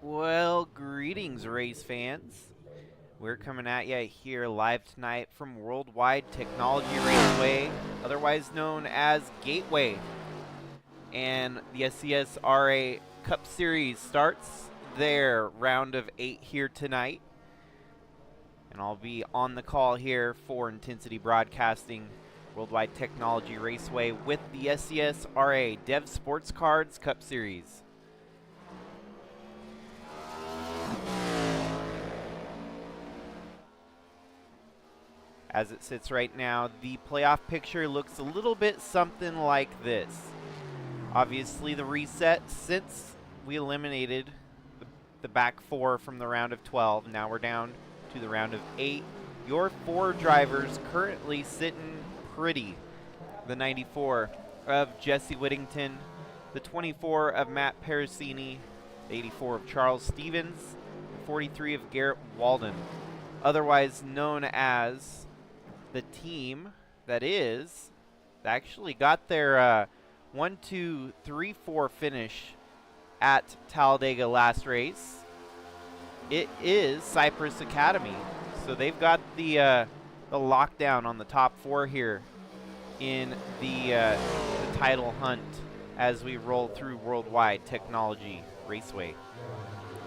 Well, greetings, race fans. We're coming at you here live tonight from Worldwide Technology Raceway, otherwise known as Gateway. And the SCSRA Cup Series starts their round of 8 here tonight. And I'll be on the call here for Intensity Broadcasting Worldwide Technology Raceway with the SCSRA Dev Sports Cards Cup Series. As it sits right now, the playoff picture looks a little bit something like this. Obviously, the reset, since we eliminated the back 4 from the round of 12, now we're down to the round of 8. Your 4 drivers currently sitting pretty. The 94 of Jesse Whittington, the 24 of Matt Parasini, the 84 of Charles Stevens, the 43 of Garrett Walden, otherwise known as the team that actually got their 1, 2, 3, 4 finish at Talladega last race. It is Cypress Academy. So they've got the lockdown on the top 4 here in the title hunt as we roll through Worldwide Technology Raceway.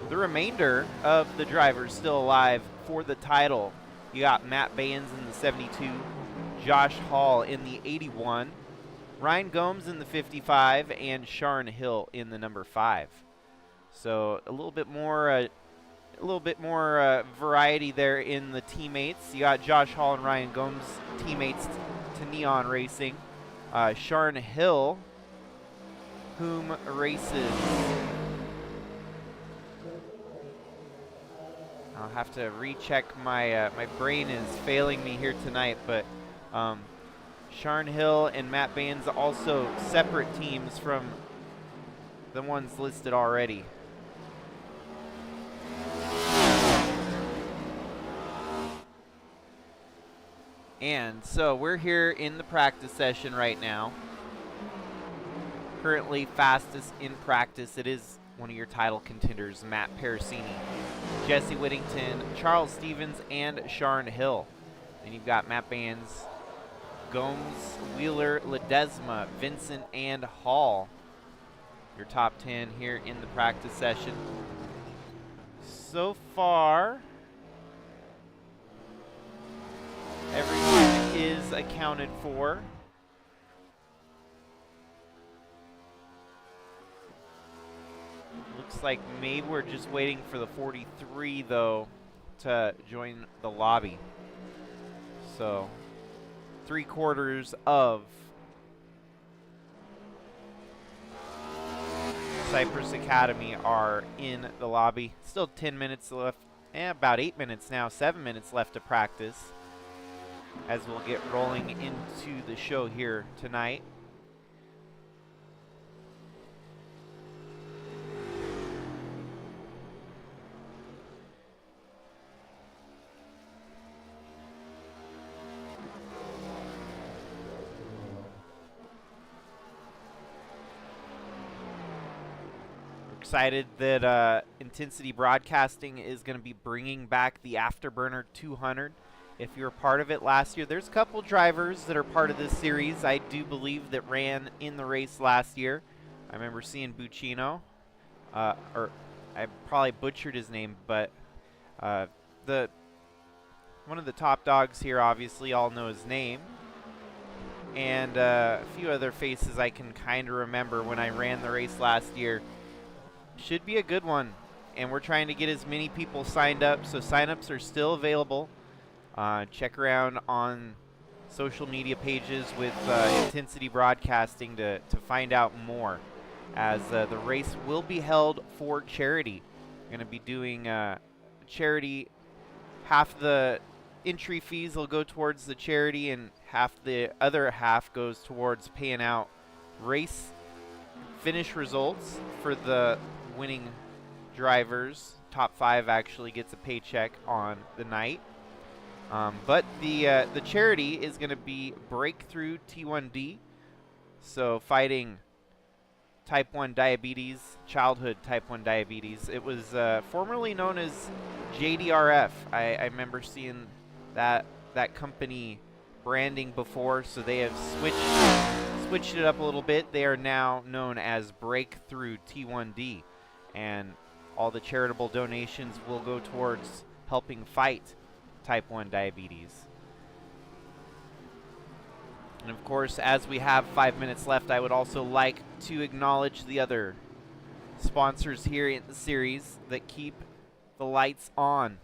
The remainder of the drivers still alive for the title. You got Matt Baines in the 72, Josh Hall in the 81, Ryan Gomes in the 55, and Sharon Hill in the number 5. So a little bit more variety there in the teammates. You got Josh Hall and Ryan Gomes, teammates to Neon Racing. Sharon Hill, whom races. I'll have to recheck my my brain is failing me here tonight, but Sharon Hill and Matt Baines also separate teams from the ones listed already. And so we're here in the practice session right now. Currently fastest in practice, it is one of your title contenders, Matt Parasini, Jesse Whittington, Charles Stevens, and Sharon Hill. Then you've got Matt Baines, Gomes, Wheeler, Ledesma, Vincent, and Hall. Your top 10 here in the practice session. So far, everyone is accounted for. Looks like maybe we're just waiting for the 43, though, to join the lobby. So, 3/4 of Cypress Academy are in the lobby. Still 10 minutes left, about 8 minutes now, 7 minutes left to practice, as we'll get rolling into the show here tonight. Excited that Intensity Broadcasting is going to be bringing back the Afterburner 200. If you were part of it last year, there's a couple drivers that are part of this series, I do believe, that ran in the race last year. I remember seeing Buccino, or I probably butchered his name, but one of the top dogs here, obviously, all know his name. And a few other faces I can kind of remember when I ran the race last year. Should be a good one, and we're trying to get as many people signed up, so signups are still available. Check around on social media pages with Intensity Broadcasting to find out more, as the race will be held for charity. We're going to be doing charity. Half the entry fees will go towards the charity, and the other half goes towards paying out race finish results for the winning drivers. Top 5 actually gets a paycheck on the night. But the charity is going to be Breakthrough T1D. So fighting type 1 diabetes, childhood type 1 diabetes. It was formerly known as JDRF. I remember seeing that company branding before, so they have switched it up a little bit. They are now known as Breakthrough T1D, and all the charitable donations will go towards helping fight type 1 diabetes. And of course, as we have 5 minutes left, I would also like to acknowledge the other sponsors here in the series that keep the lights on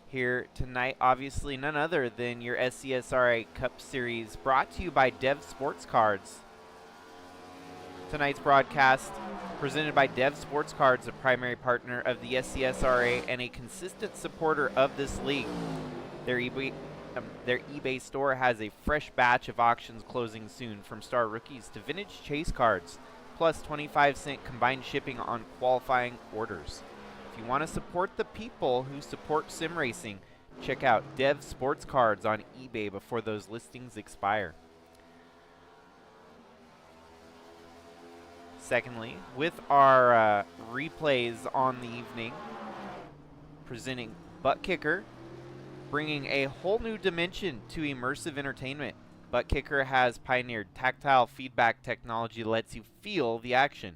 here tonight. Obviously, none other than your SCSRA Cup Series, brought to you by Dev Sports Cards. Tonight's broadcast presented by Dev Sports Cards, a primary partner of the SCSRA and a consistent supporter of this league. Their eBay store has a fresh batch of auctions closing soon, from star rookies to vintage chase cards, plus 25-cent combined shipping on qualifying orders. If you want to support the people who support sim racing, check out Dev Sports Cards on eBay before those listings expire. Secondly, with our replays on the evening, presenting Butt Kicker, bringing a whole new dimension to immersive entertainment. Butt Kicker has pioneered tactile feedback technology that lets you feel the action.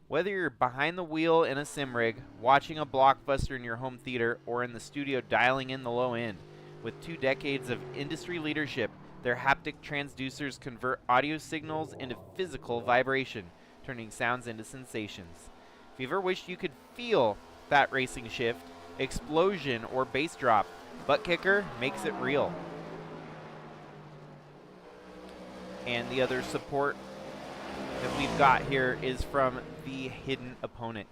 Whether you're behind the wheel in a sim rig, watching a blockbuster in your home theater, or in the studio dialing in the low end, with 2 decades of industry leadership, their haptic transducers convert audio signals into physical vibration, turning sounds into sensations. If you ever wished you could feel that racing shift, explosion, or bass drop, Butt Kicker makes it real. And the other support that we've got here is from the hidden opponent.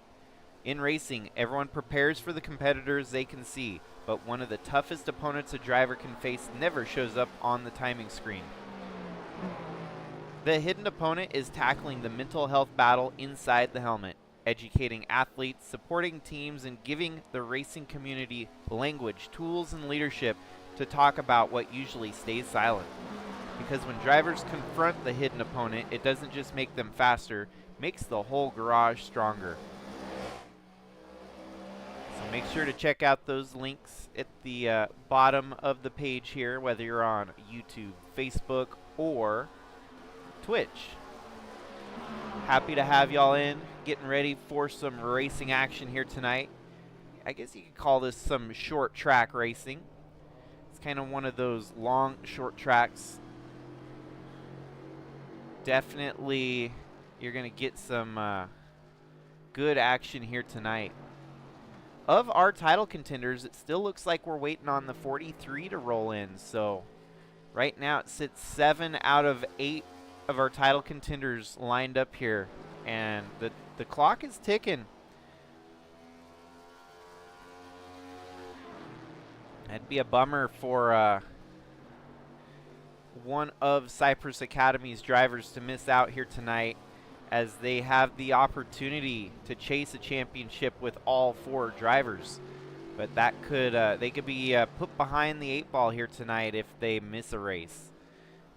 In racing, everyone prepares for the competitors they can see, but one of the toughest opponents a driver can face never shows up on the timing screen. The hidden opponent is tackling the mental health battle inside the helmet, educating athletes, supporting teams, and giving the racing community language, tools, and leadership to talk about what usually stays silent. Because when drivers confront the hidden opponent, it doesn't just make them faster, it makes the whole garage stronger. So make sure to check out those links at the bottom of the page here, whether you're on YouTube, Facebook, or Twitch. Happy to have y'all in, getting ready for some racing action here tonight. I guess you could call this some short track racing. It's kind of one of those long short tracks. Definitely you're going to get some good action here tonight. Of our title contenders, it still looks like we're waiting on the 43 to roll in. So right now it sits 7 out of 8 of our title contenders lined up here, and the clock is ticking. That'd be a bummer for one of Cypress Academy's drivers to miss out here tonight, as they have the opportunity to chase a championship with all 4 drivers. But that could they could be put behind the 8 ball here tonight if they miss a race.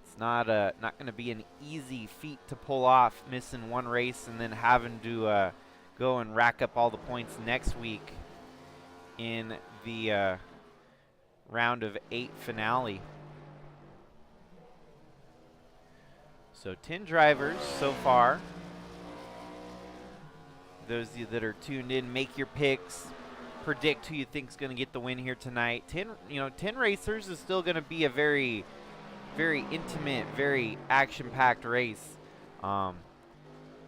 It's not going to be an easy feat to pull off, missing one race and then having to go and rack up all the points next week in the round of 8 finale. So 10 drivers so far. Those of you that are tuned in, make your picks. Predict who you think is going to get the win here tonight. 10 racers is still going to be a very, very intimate, very action-packed race.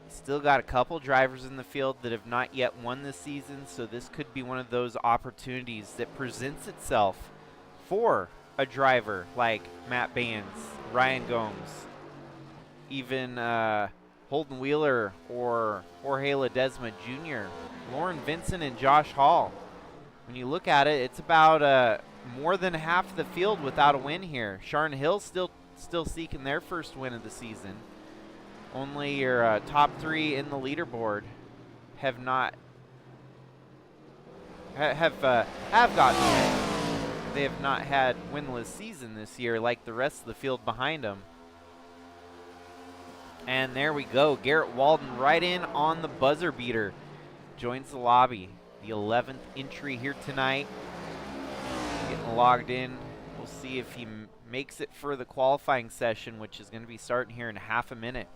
Still got a couple drivers in the field that have not yet won this season, so this could be one of those opportunities that presents itself for a driver like Matt Baines, Ryan Gomes, even Holden Wheeler or Jorge Ledesma Jr., Lauren Vincent, and Josh Hall. When you look at it, it's about more than half the field without a win here. Sharn Hill still seeking their first win of the season. Only your top 3 in the leaderboard have not have gotten it. They have not had winless season this year like the rest of the field behind them. And there we go. Garrett Walden right in on the buzzer beater. Joins the lobby. The 11th entry here tonight. Getting logged in. We'll see if he makes it for the qualifying session, which is going to be starting here in half a minute.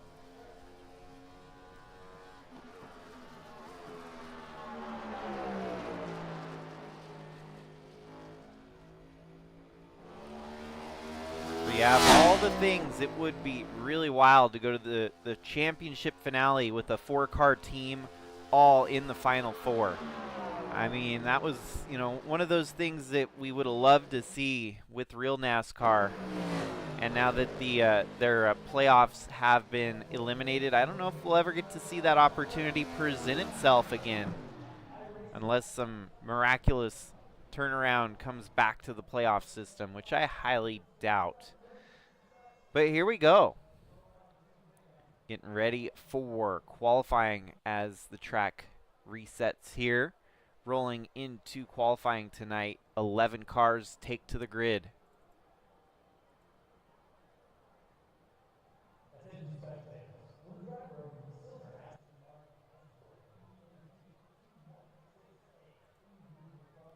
We have all the things. It would be really wild to go to the championship finale with a 4-car team all in the Final Four. I mean, that was, you know, one of those things that we would have loved to see with real NASCAR. And now that their playoffs have been eliminated, I don't know if we'll ever get to see that opportunity present itself again, unless some miraculous turnaround comes back to the playoff system, which I highly doubt. But here we go. Getting ready for qualifying as the track resets here. Rolling into qualifying tonight, 11 cars take to the grid.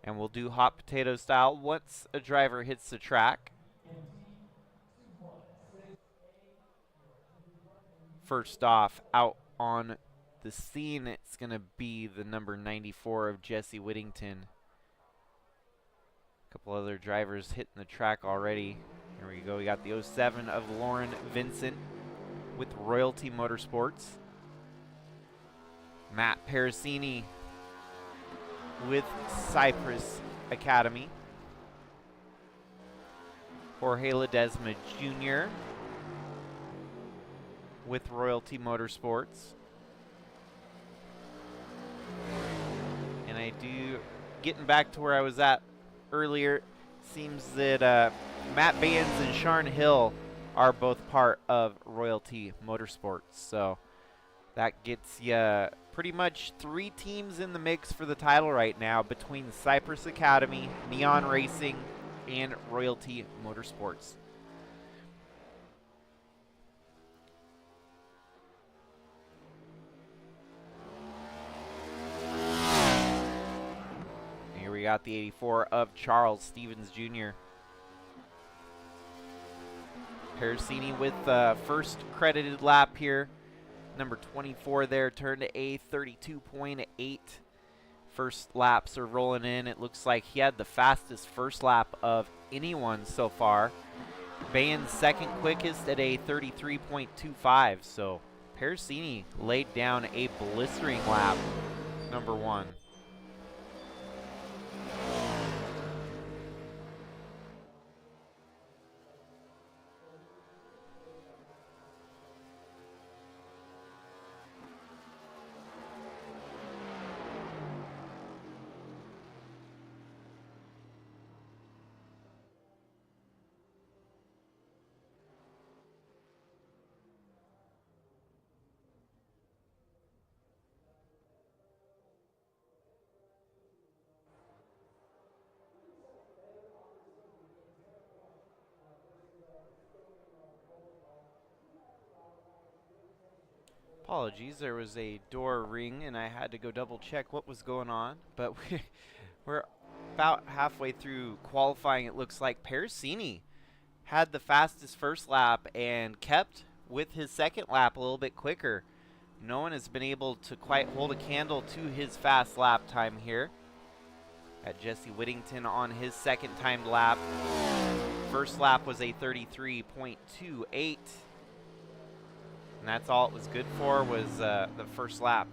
And we'll do hot potato style once a driver hits the track. First off, out on the scene, it's going to be the number 94 of Jesse Whittington. A couple other drivers hitting the track already. Here we go. We got the 07 of Lauren Vincent with Royalty Motorsports. Matt Parasini with Cypress Academy. Jorge Ledesma Jr. with Royalty Motorsports. And I do, getting back to where I was at earlier, seems that Matt Baines and Sharn Hill are both part of Royalty Motorsports. So that gets you pretty much 3 teams in the mix for the title right now between Cypress Academy, Neon Racing, and Royalty Motorsports. Here we got the 84 of Charles Stevens Jr. Parasini with first credited lap here. Number 24 there turned a 32.8. First laps are rolling in. It looks like he had the fastest first lap of anyone so far. Baines second quickest at a 33.25. So Parasini laid down a blistering lap, number 1. Apologies, there was a door ring and I had to go double check what was going on, but we're about halfway through qualifying. It looks like Parasini had the fastest first lap and kept with his second lap a little bit quicker. No one has been able to quite hold a candle to his fast lap time here. At Jesse Whittington on his second timed lap. First lap was a 33.28. And that's all it was good for, was the first lap,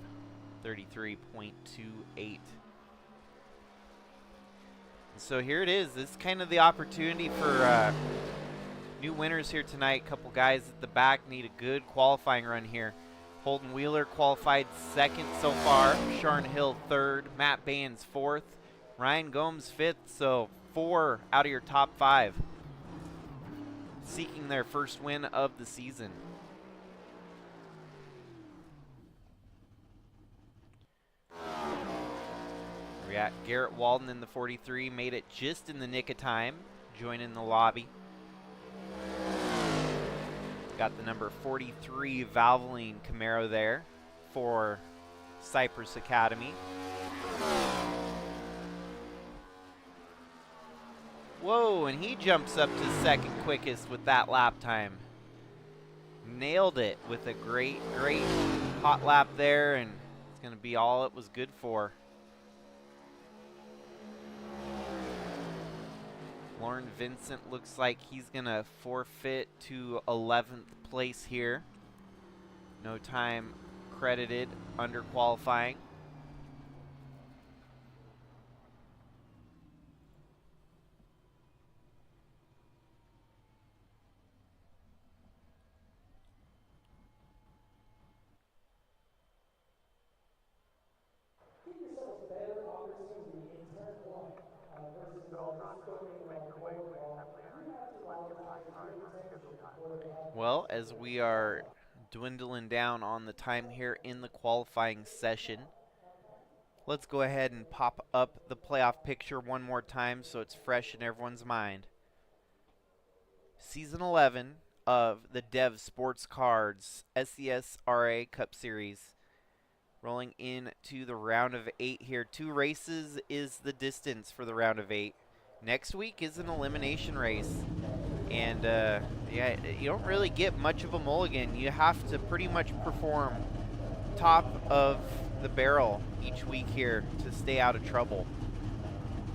33.28. So here it is. This is kind of the opportunity for new winners here tonight. A couple guys at the back need a good qualifying run here. Holden Wheeler qualified second so far. Sharn Hill third. Matt Baines fourth. Ryan Gomes fifth. So 4 out of your top 5 seeking their first win of the season. We got Garrett Walden in the 43, made it just in the nick of time, joining the lobby. Got the number 43 Valvoline Camaro there for Cypress Academy. Whoa, and he jumps up to second quickest with that lap time. Nailed it with a great hot lap there, and it's going to be all it was good for. Lauren Vincent looks like he's going to forfeit to 11th place here. No time credited under qualifying. Well, as we are dwindling down on the time here in the qualifying session, let's go ahead and pop up the playoff picture one more time so it's fresh in everyone's mind. Season 11 of the Dev Sports Cards SCSRA Cup Series. Rolling into the round of 8 here. 2 races is the distance for the round of 8. Next week is an elimination race. And yeah, you don't really get much of a mulligan. You have to pretty much perform top of the barrel each week here to stay out of trouble.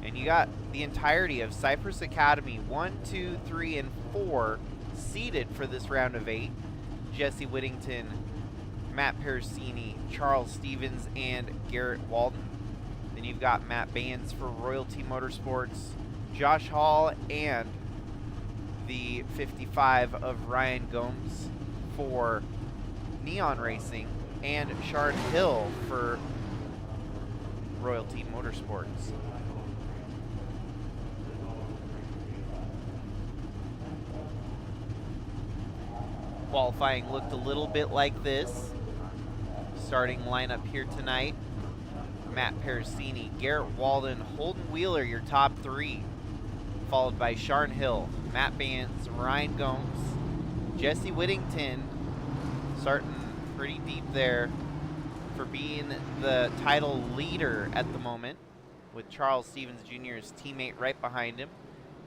And you got the entirety of Cypress Academy 1, 2, 3, and 4 seeded for this round of 8. Jesse Whittington, Matt Pericini, Charles Stevens, and Garrett Walden. Then you've got Matt Baines for Royalty Motorsports, Josh Hall, and the 55 of Ryan Gomes for Neon Racing, and Shard Hill for Royalty Motorsports. Qualifying looked a little bit like this. Starting lineup here tonight: Matt Pericini, Garrett Walden, Holden Wheeler, your top 3. Followed by Sharn Hill, Matt Baines, Ryan Gomes, Jesse Whittington, starting pretty deep there for being the title leader at the moment, with Charles Stevens Jr.'s teammate right behind him,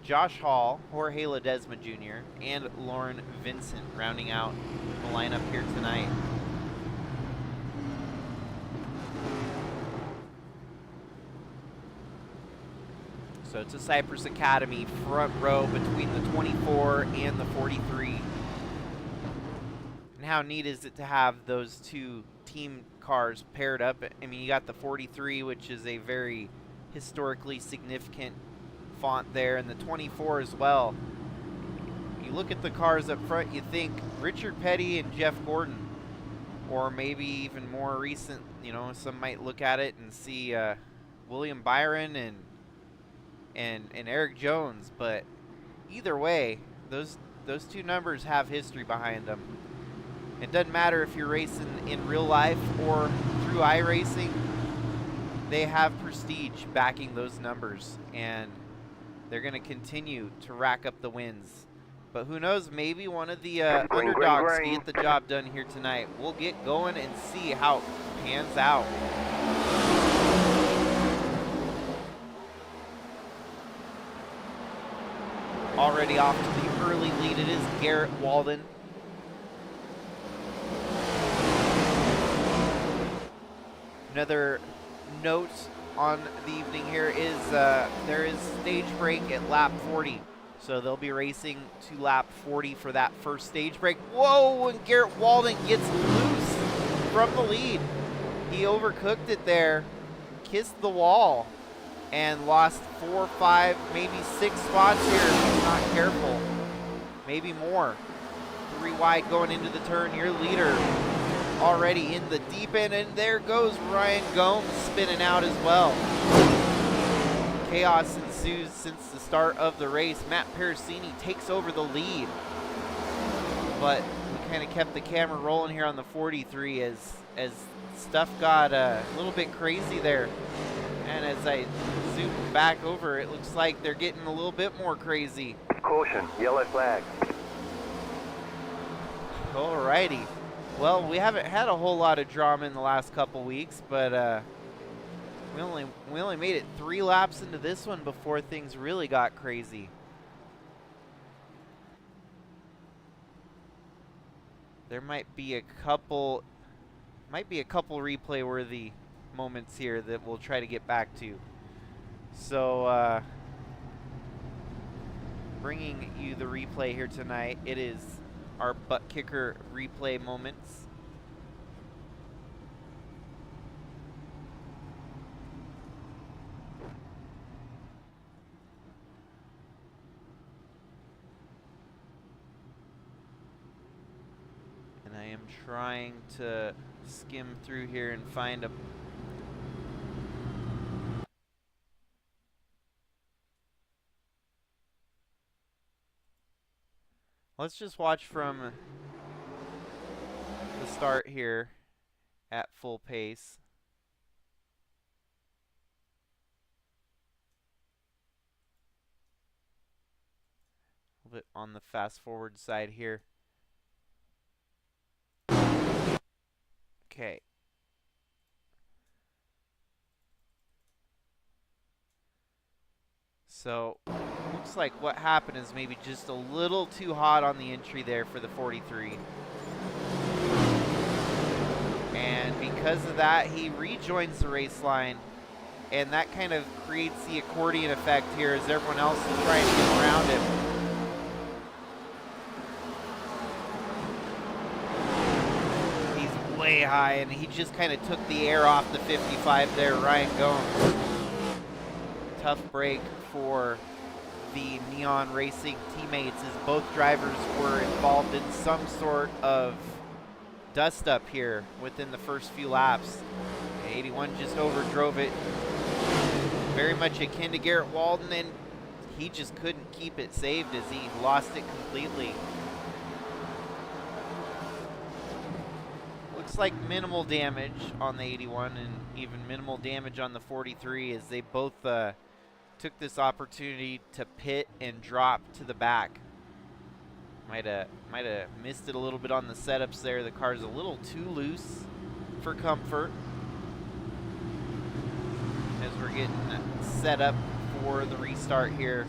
Josh Hall, Jorge Ledesma Jr., and Lauren Vincent rounding out the lineup here tonight. So it's a Cypress Academy front row between the 24 and the 43. And how neat is it to have those 2 team cars paired up? I mean, you got the 43, which is a very historically significant font there, and the 24 as well. You look at the cars up front, you think Richard Petty and Jeff Gordon, or maybe even more recent, you know, some might look at it and see William Byron and Eric Jones, but either way, those 2 numbers have history behind them. It doesn't matter if you're racing in real life or through iRacing, they have prestige backing those numbers, and they're going to continue to rack up the wins. But who knows, maybe one of the underdogs can get the job done here tonight. We'll get going and see how it pans out. Already off to the early lead, it is Garrett Walden. Another note on the evening here is there is stage break at lap 40. So they'll be racing to lap 40 for that first stage break. Whoa, and Garrett Walden gets loose from the lead. He overcooked it there, kissed the wall, and lost 4, 5, maybe 6 spots here if he's not careful. Maybe more. 3 wide going into the turn. Your leader already in the deep end, and there goes Ryan Gomes spinning out as well. Chaos ensues since the start of the race. Matt Pericini takes over the lead, but we kind of kept the camera rolling here on the 43 as stuff got a little bit crazy there. And as I zoom back over, it looks like they're getting a little bit more crazy. Caution, yellow flag. Alrighty. Well, we haven't had a whole lot of drama in the last couple weeks, but we only made it 3 laps into this one before things really got crazy. There might be a couple replay worthy moments here that we'll try to get back to. So bringing you the replay here tonight, it is our butt kicker replay moments. And I am trying to skim through here and find a let's just watch from the start here at full pace. A little bit on the fast forward side here. Okay. So, looks like what happened is maybe just a little too hot on the entry there for the 43. And because of that, he rejoins the race line. And that kind of creates the accordion effect here as everyone else is trying to get around him. He's way high, and he just kind of took the air off the 55 there, Ryan Gomes. Tough break for the Neon Racing teammates as both drivers were involved in some sort of dust up here within the first few laps. 81 just overdrove it. Very much akin to Garrett Walden, and he just couldn't keep it saved as he lost it completely. Looks like minimal damage on the 81 and even minimal damage on the 43 as they both took this opportunity to pit and drop to the back. Might have missed it a little bit on the setups there. The car's a little too loose for comfort. As we're getting set up for the restart here.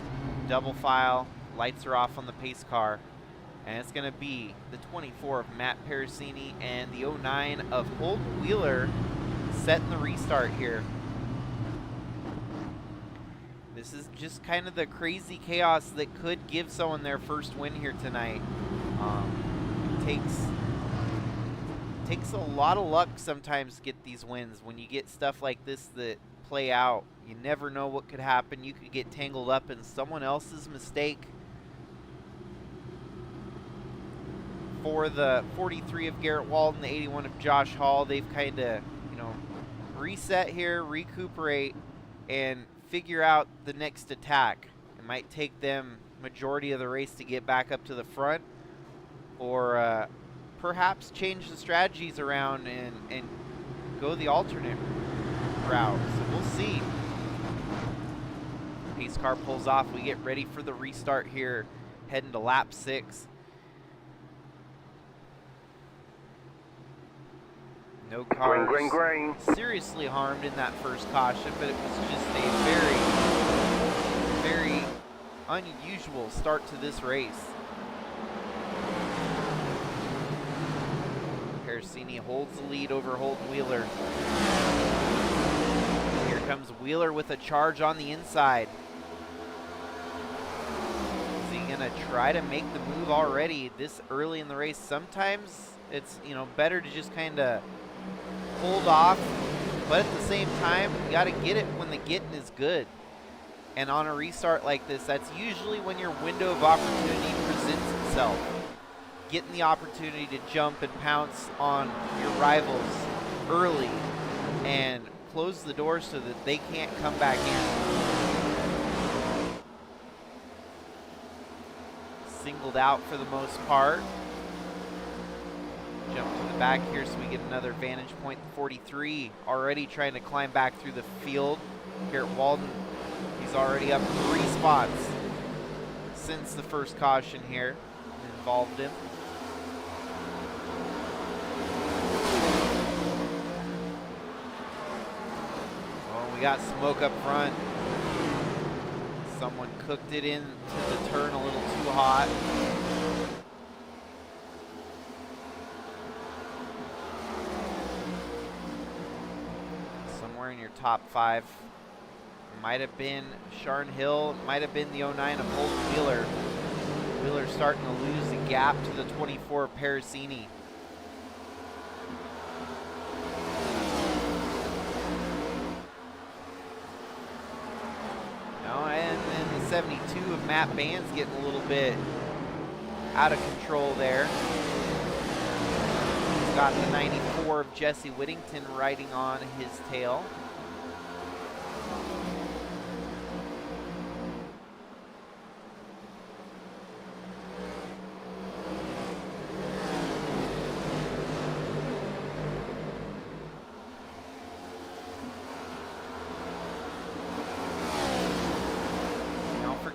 Double file, lights are off on the pace car. And it's going to be the 24 of Matt Parasini and the 09 of Holden Wheeler setting the restart here. This is just kind of the crazy chaos that could give someone their first win here tonight. It takes a lot of luck sometimes to get these wins. When you get stuff like this that play out, you never know what could happen. You could get tangled up in someone else's mistake. For the 43 of Garrett Walden, the 81 of Josh Hall, they've kind of, reset here, recuperate, and figure out the next attack. It might take them majority of the race to get back up to the front, or perhaps change the strategies around and go the alternate route. So we'll see. Pace car pulls off. We get ready for the restart here, heading to lap 6. No cars seriously harmed in that first caution, but it was just a very, very unusual start to this race. Parasini holds the lead over Holden Wheeler. Here comes Wheeler with a charge on the inside. Is he gonna try to make the move already this early in the race? Sometimes it's, better to just kind of hold off, but at the same time, you got to get it when the getting is good. And on a restart like this, that's usually when your window of opportunity presents itself. Getting the opportunity to jump and pounce on your rivals early and close the door so that they can't come back in. Singled out for the most part. Jump to the back here so we get another vantage point. 43 already trying to climb back through the field. Garrett Walden, he's already up 3 spots since the first caution here involved him. We got smoke up front. Someone cooked it into the turn a little too hot. Somewhere in your top 5. Might have been Sharn Hill, might have been the 09 of Holden Wheeler. Wheeler starting to lose the gap to the 24 Parasini. And then the 72 of Matt Band's getting a little bit out of control there. He's got the 94 of Jesse Whittington riding on his tail.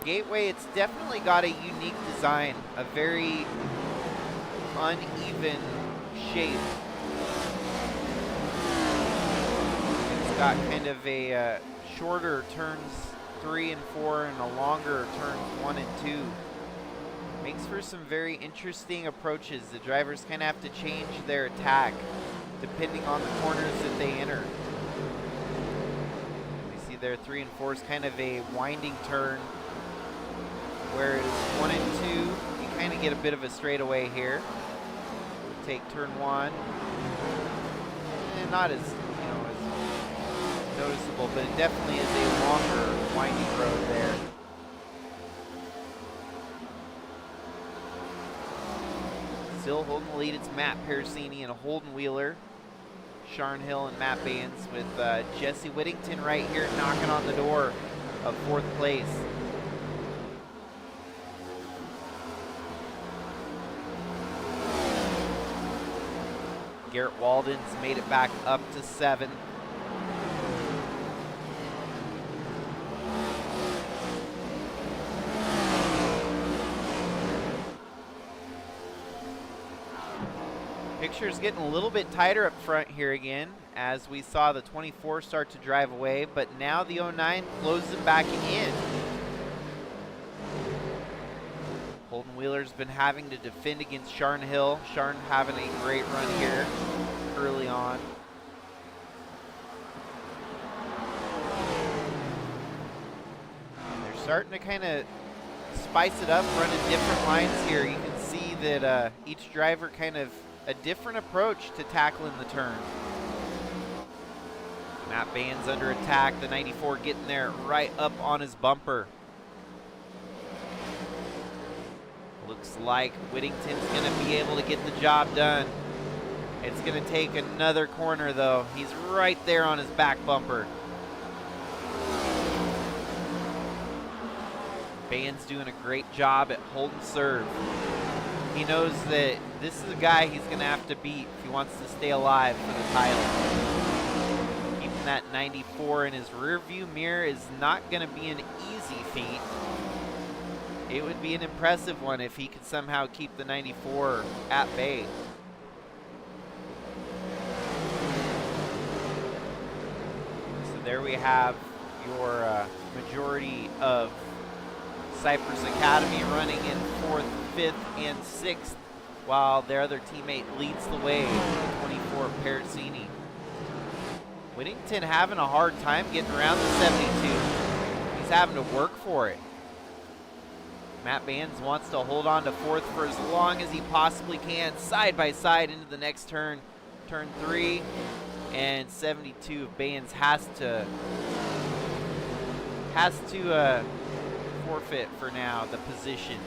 Gateway, it's definitely got a unique design, a very uneven shape. It's got kind of a shorter turns 3 and 4 and a longer turns 1 and 2. Makes for some very interesting approaches. The drivers kind of have to change their attack depending on the corners that they enter. You see there 3 and 4 is kind of a winding turn, whereas 1 and 2, you kind of get a bit of a straightaway here. Take turn 1, and not as, as noticeable, but it definitely is a longer winding road there. Still holding the lead, it's Matt Parasini and Holden Wheeler, Sharn Hill and Matt Baines, with Jesse Whittington right here knocking on the door of 4th place. Garrett Walden's made it back up to 7th. Picture's getting a little bit tighter up front here again, as we saw the 24 start to drive away, but now the 09 closes them back in. Holden Wheeler's been having to defend against Sharn Hill. Sharn having a great run here early on. They're starting to kind of spice it up, running different lines here. You can see that each driver kind of a different approach to tackling the turn. Matt Baines under attack, the 94 getting there right up on his bumper. Looks like Whittington's going to be able to get the job done. It's going to take another corner, though. He's right there on his back bumper. Baines doing a great job at holding serve. He knows that this is a guy he's going to have to beat if he wants to stay alive for the title. Keeping that 94 in his rear view mirror is not going to be an easy feat. It would be an impressive one if he could somehow keep the 94 at bay. So there we have your majority of Cypress Academy running in 4th, 5th, and 6th, while their other teammate leads the way, 24 Parasini. Whittington having a hard time getting around the 72. He's having to work for it. Matt Baines wants to hold on to 4th for as long as he possibly can, side by side into the next turn, turn 3, and 72 of Baines has to forfeit for now the position.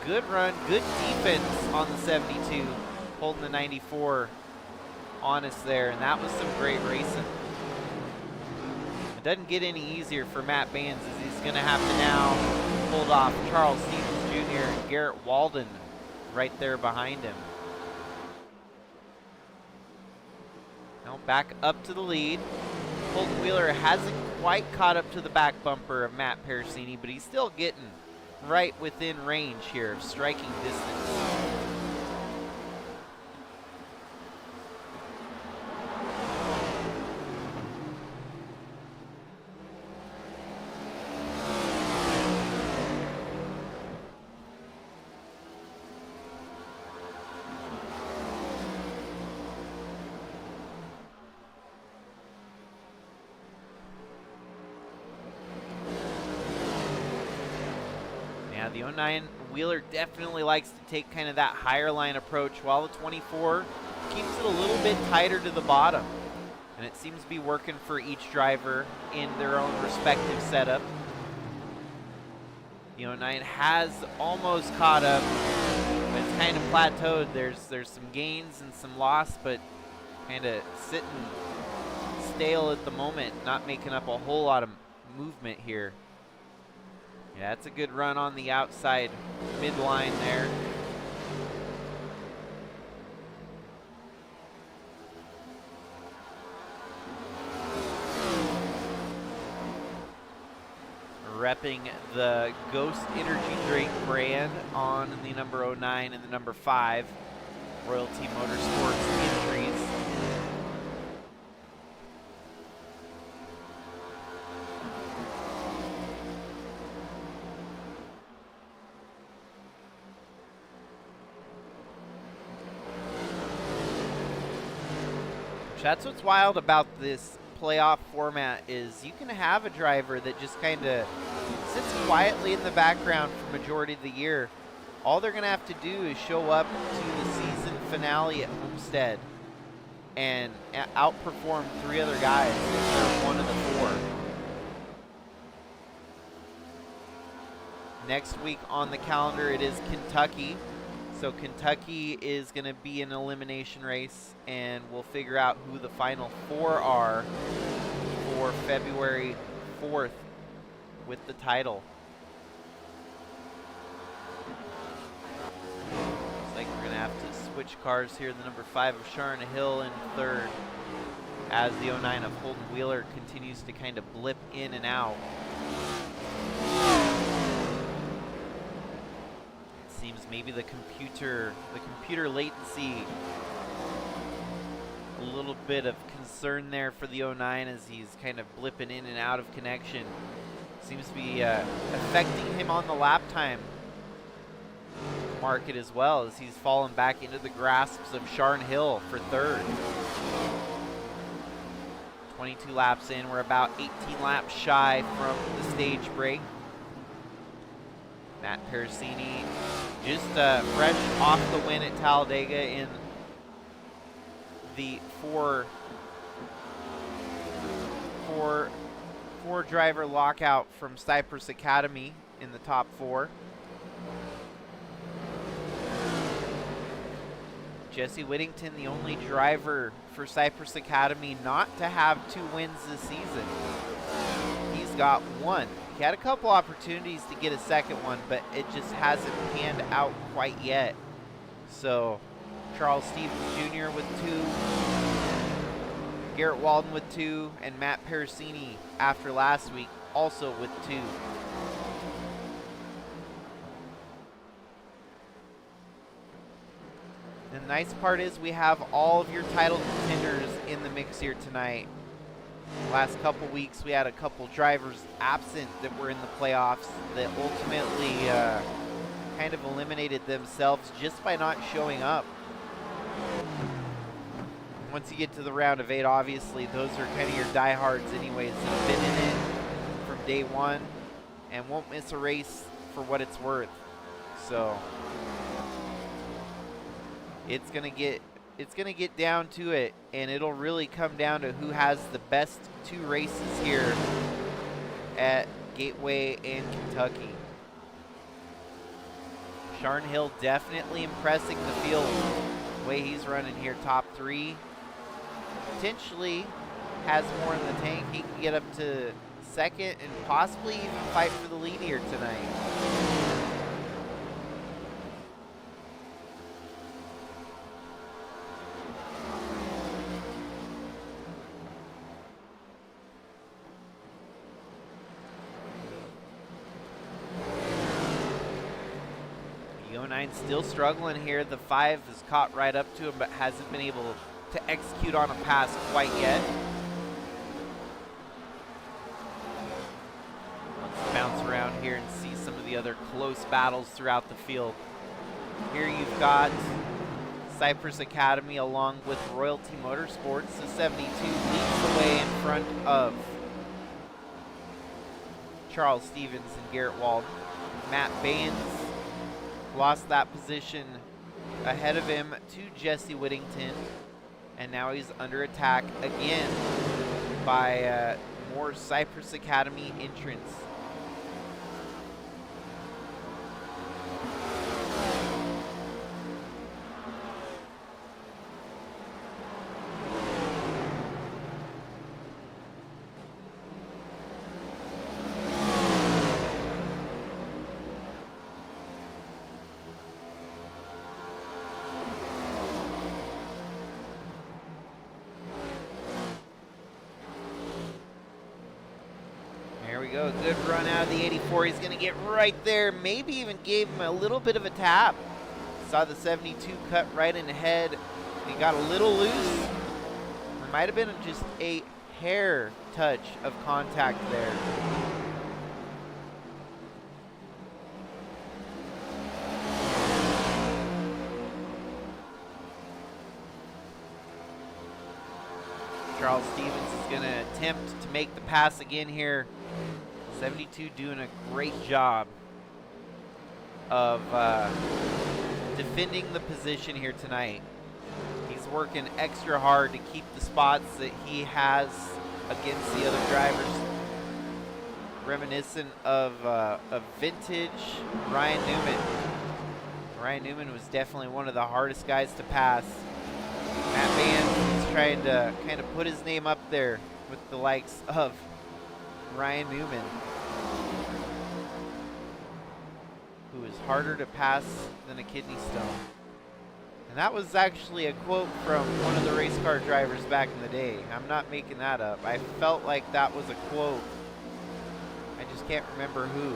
Good run, good defense on the 72, holding the 94 honest there, and that was some great racing. It doesn't get any easier for Matt Baines, as he's going to have to now hold off Charles Stevens Jr. and Garrett Walden right there behind him. Now back up to the lead. Holden Wheeler hasn't quite caught up to the back bumper of Matt Parasini, but he's still getting right within range here of striking distance. the 09 Wheeler definitely likes to take kind of that higher line approach, while the 24 keeps it a little bit tighter to the bottom. And it seems to be working for each driver in their own respective setup. The 09 has almost caught up, but it's kind of plateaued. There's some gains and some loss, but kind of sitting stale at the moment, not making up a whole lot of movement here. Yeah, that's a good run on the outside midline there. Repping the Ghost Energy Drink brand on the number 09 and the number 5, Royalty Motorsports entries. That's what's wild about this playoff format, is you can have a driver that just kind of sits quietly in the background for majority of the year. All they're going to have to do is show up to the season finale at Homestead and outperform 3 other guys instead of 1 of the 4. Next week on the calendar, it is Kentucky. So Kentucky is going to be an elimination race, and we'll figure out who the final 4 are for February 4th with the title. Looks like we're going to have to switch cars here. The number 5 of Sharon Hill in 3rd, as the 09 of Holden Wheeler continues to kind of blip in and out. Seems maybe the computer latency, a little bit of concern there for the 09 as he's kind of blipping in and out of connection. Seems to be affecting him on the lap time market as well, as he's fallen back into the grasps of Sharon Hill for 3rd. 22 laps in, we're about 18 laps shy from the stage break. Matt Pericini just fresh off the win at Talladega in the four driver lockout from Cypress Academy in the top 4. Jesse Whittington, the only driver for Cypress Academy not to have 2 wins this season. He's got 1. He had a couple opportunities to get a second one, but it just hasn't panned out quite yet. So Charles Stevens Jr. with 2, Garrett Walden with 2, and Matt Pericini after last week also with 2. The nice part is we have all of your title contenders in the mix here tonight. Last couple weeks we had a couple drivers absent that were in the playoffs that ultimately kind of eliminated themselves just by not showing up. Once you get to the round of 8, obviously those are kind of your diehards anyways, that have been in it from day 1 and won't miss a race for what it's worth. So it's gonna get down to it, and it'll really come down to who has the best 2 races here at Gateway and Kentucky. Sharon Hill definitely impressing the field the way he's running here, top 3. Potentially has more in the tank. He can get up to 2nd and possibly even fight for the lead here tonight. Still struggling here. The 5 is caught right up to him, but hasn't been able to execute on a pass quite yet. Let's bounce around here and see some of the other close battles throughout the field. Here you've got Cypress Academy along with Royalty Motorsports. The 72 leads away in front of Charles Stevens and Garrett Walden. Matt Baines lost that position ahead of him to Jesse Whittington. And now he's under attack again by more Cypress Academy entrants. There we go, good run out of the 84. He's gonna get right there, maybe even gave him a little bit of a tap. Saw the 72 cut right in the head. He got a little loose. There might have been just a hair touch of contact there. Charles Stevens is gonna attempt to make the pass again here. 72 doing a great job of defending the position here tonight. He's working extra hard to keep the spots that he has against the other drivers. Reminiscent of a vintage Ryan Newman. Ryan Newman was definitely one of the hardest guys to pass. Matt Baines is trying to kind of put his name up there with the likes of Ryan Newman, who is harder to pass than a kidney stone. And that was actually a quote from one of the race car drivers back in the day. I'm not making that up. I felt like that was a quote. I just can't remember who.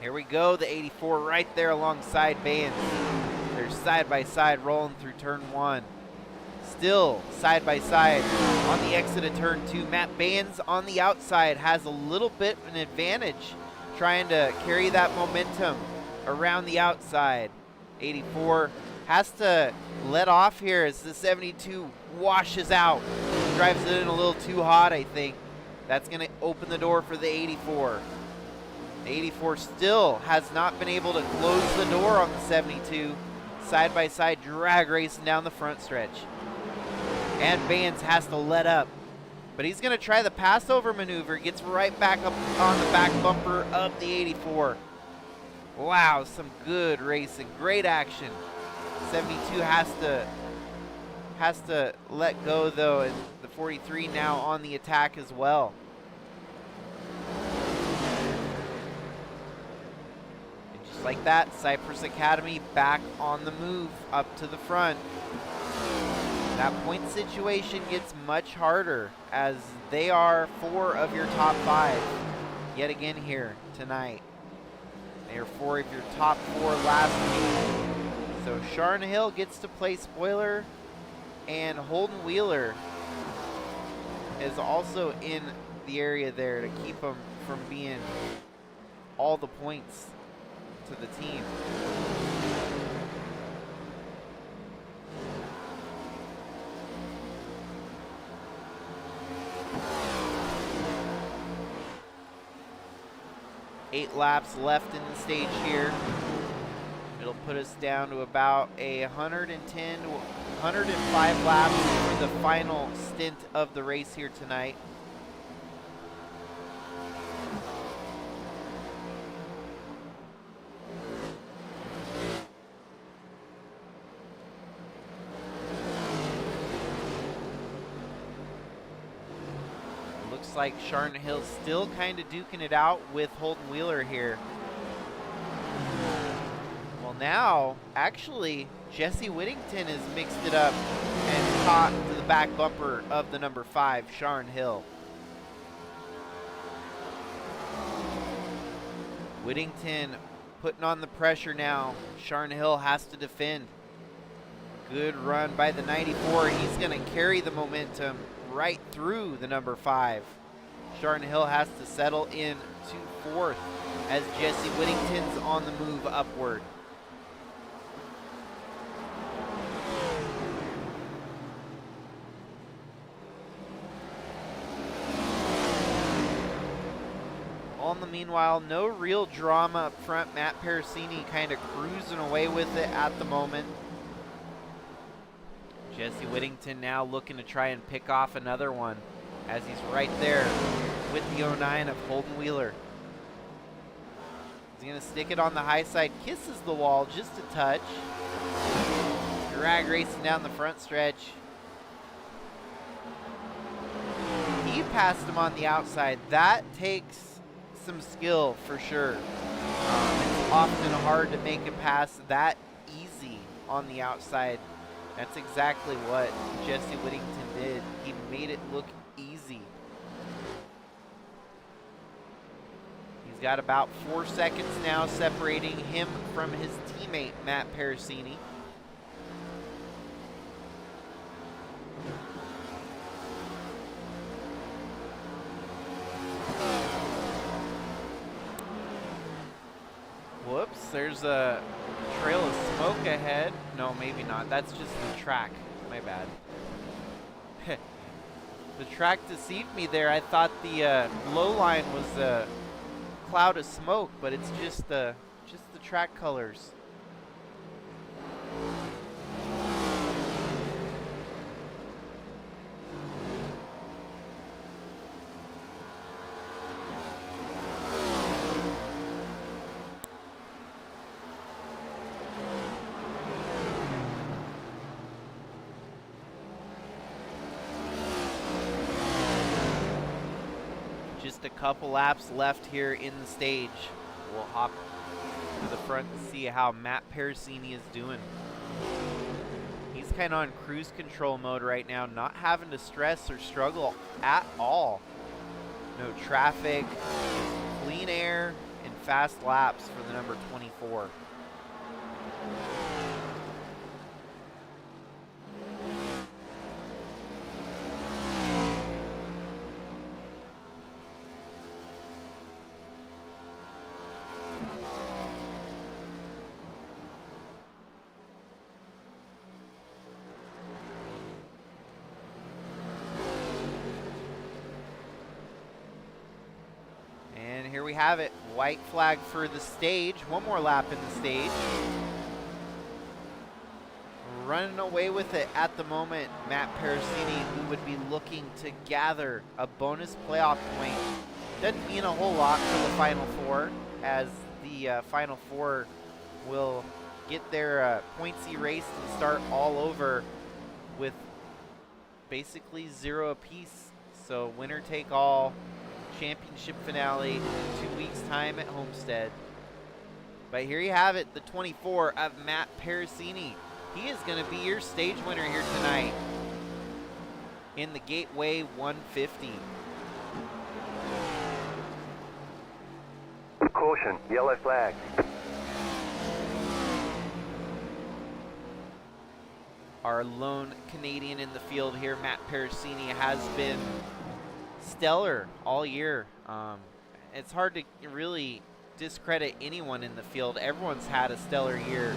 Here we go, the 84 right there alongside Baines. They're side by side rolling through turn 1. Still side by side on the exit of turn 2. Matt Baines on the outside has a little bit of an advantage, trying to carry that momentum around the outside. 84 has to let off here as the 72 washes out. Drives it in a little too hot, I think. That's going to open the door for the 84. The 84 still has not been able to close the door on the 72. Side by side drag racing down the front stretch. And Baines has to let up. But he's going to try the passover maneuver. Gets right back up on the back bumper of the 84. Wow, some good racing. Great action. 72 has to let go, though. And the 43 now on the attack as well. And just like that, Cypress Academy back on the move up to the front. That point situation gets much harder as they are 4 of your top 5 yet again here tonight. They are 4 of your top 4 last week. So Sharn Hill gets to play spoiler, and Holden Wheeler is also in the area there to keep them from being all the points to the team. Eight laps left in the stage here. It'll put us down to about 110 to 105 laps for the final stint of the race here tonight. Looks like Sharn Hill's still kind of duking it out with Holden Wheeler here. Well, now, actually, Jesse Whittington has mixed it up and caught to the back bumper of the number 5, Sharn Hill. Whittington putting on the pressure now. Sharn Hill has to defend. Good run by the 94. He's going to carry the momentum right through the number 5. Sharn Hill has to settle in to 4th as Jesse Whittington's on the move upward. All in the meanwhile, no real drama up front. Matt Parasini kind of cruising away with it at the moment. Jesse Whittington now looking to try and pick off another one as he's right there with the 09 of Holden Wheeler. He's going to stick it on the high side, kisses the wall just a touch. Drag racing down the front stretch. He passed him on the outside. That takes some skill for sure. It's often hard to make a pass that easy on the outside. That's exactly what Jesse Whittington did. He made it look easy. He's got about 4 seconds now separating him from his teammate, Matt Parasini. Whoops, there's a trail of smoke ahead. No, maybe not. That's just the track. My bad. The track deceived me there. I thought the low line was a cloud of smoke, but it's just the track colors. Just a couple laps left here in the stage. We'll hop to the front to see how Matt Parasini is doing. He's kind of on cruise control mode right now, not having to stress or struggle at all. No traffic, clean air, and fast laps for the number 24. Here we have it, white flag for the stage. One more lap in the stage. Running away with it at the moment, Matt Parasini, who would be looking to gather a bonus playoff point. Doesn't mean a whole lot for the Final Four, as the Final Four will get their pointsy race and start all over with basically 0 apiece. So winner take all. Championship finale in 2 weeks' time at Homestead. But here you have it, the 24 of Matt Parasini. He is going to be your stage winner here tonight in the Gateway 150. Caution, yellow flag. Our lone Canadian in the field here, Matt Parasini, has been stellar all year. It's hard to really discredit anyone in the field. Everyone's had a stellar year.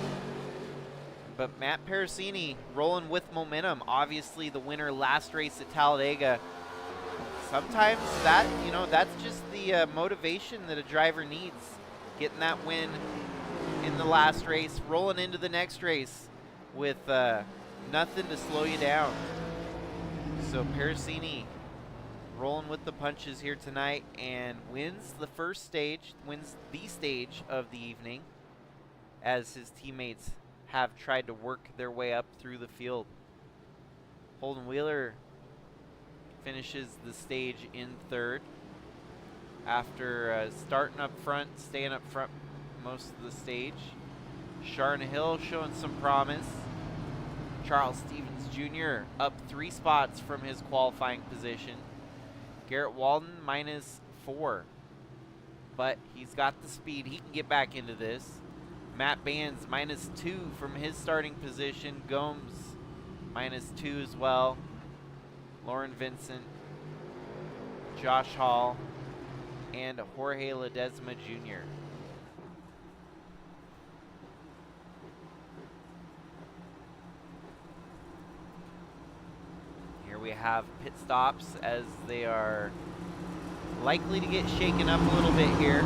But Matt Parasini rolling with momentum. Obviously the winner last race at Talladega. Sometimes that, that's just the motivation that a driver needs. Getting that win in the last race, rolling into the next race with nothing to slow you down. So Parasini rolling with the punches here tonight and wins the first stage, wins the stage of the evening, as his teammates have tried to work their way up through the field. Holden Wheeler finishes the stage in third after starting up front, staying up front most of the stage. Sharn Hill showing some promise. Charles Stevens Jr. up 3 spots from his qualifying position. Garrett Walden -4, but he's got the speed. He can get back into this. Matt Bands -2 from his starting position. Gomes -2 as well. Lauren Vincent, Josh Hall, and Jorge Ledesma Jr. Here we have pit stops as they are likely to get shaken up a little bit here.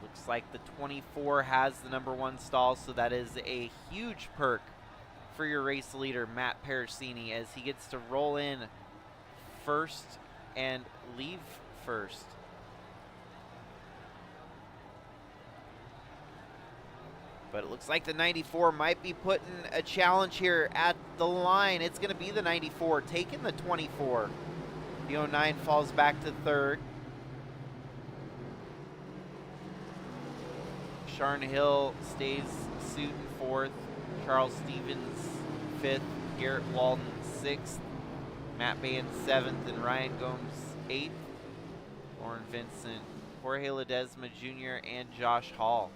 Looks like the 24 has the #1 stall, so that is a huge perk for your race leader, Matt Pericini, as he gets to roll in first and leave first. But it looks like the 94 might be putting a challenge here at the line. It's going to be the 94 taking the 24. The 09 falls back to third. Sharn Hill stays suit in fourth. Charles Stevens fifth. Garrett Walden sixth. Matt Bain seventh and Ryan Gomes eighth. Lauren Vincent, Jorge Ledesma Jr. and Josh Hall.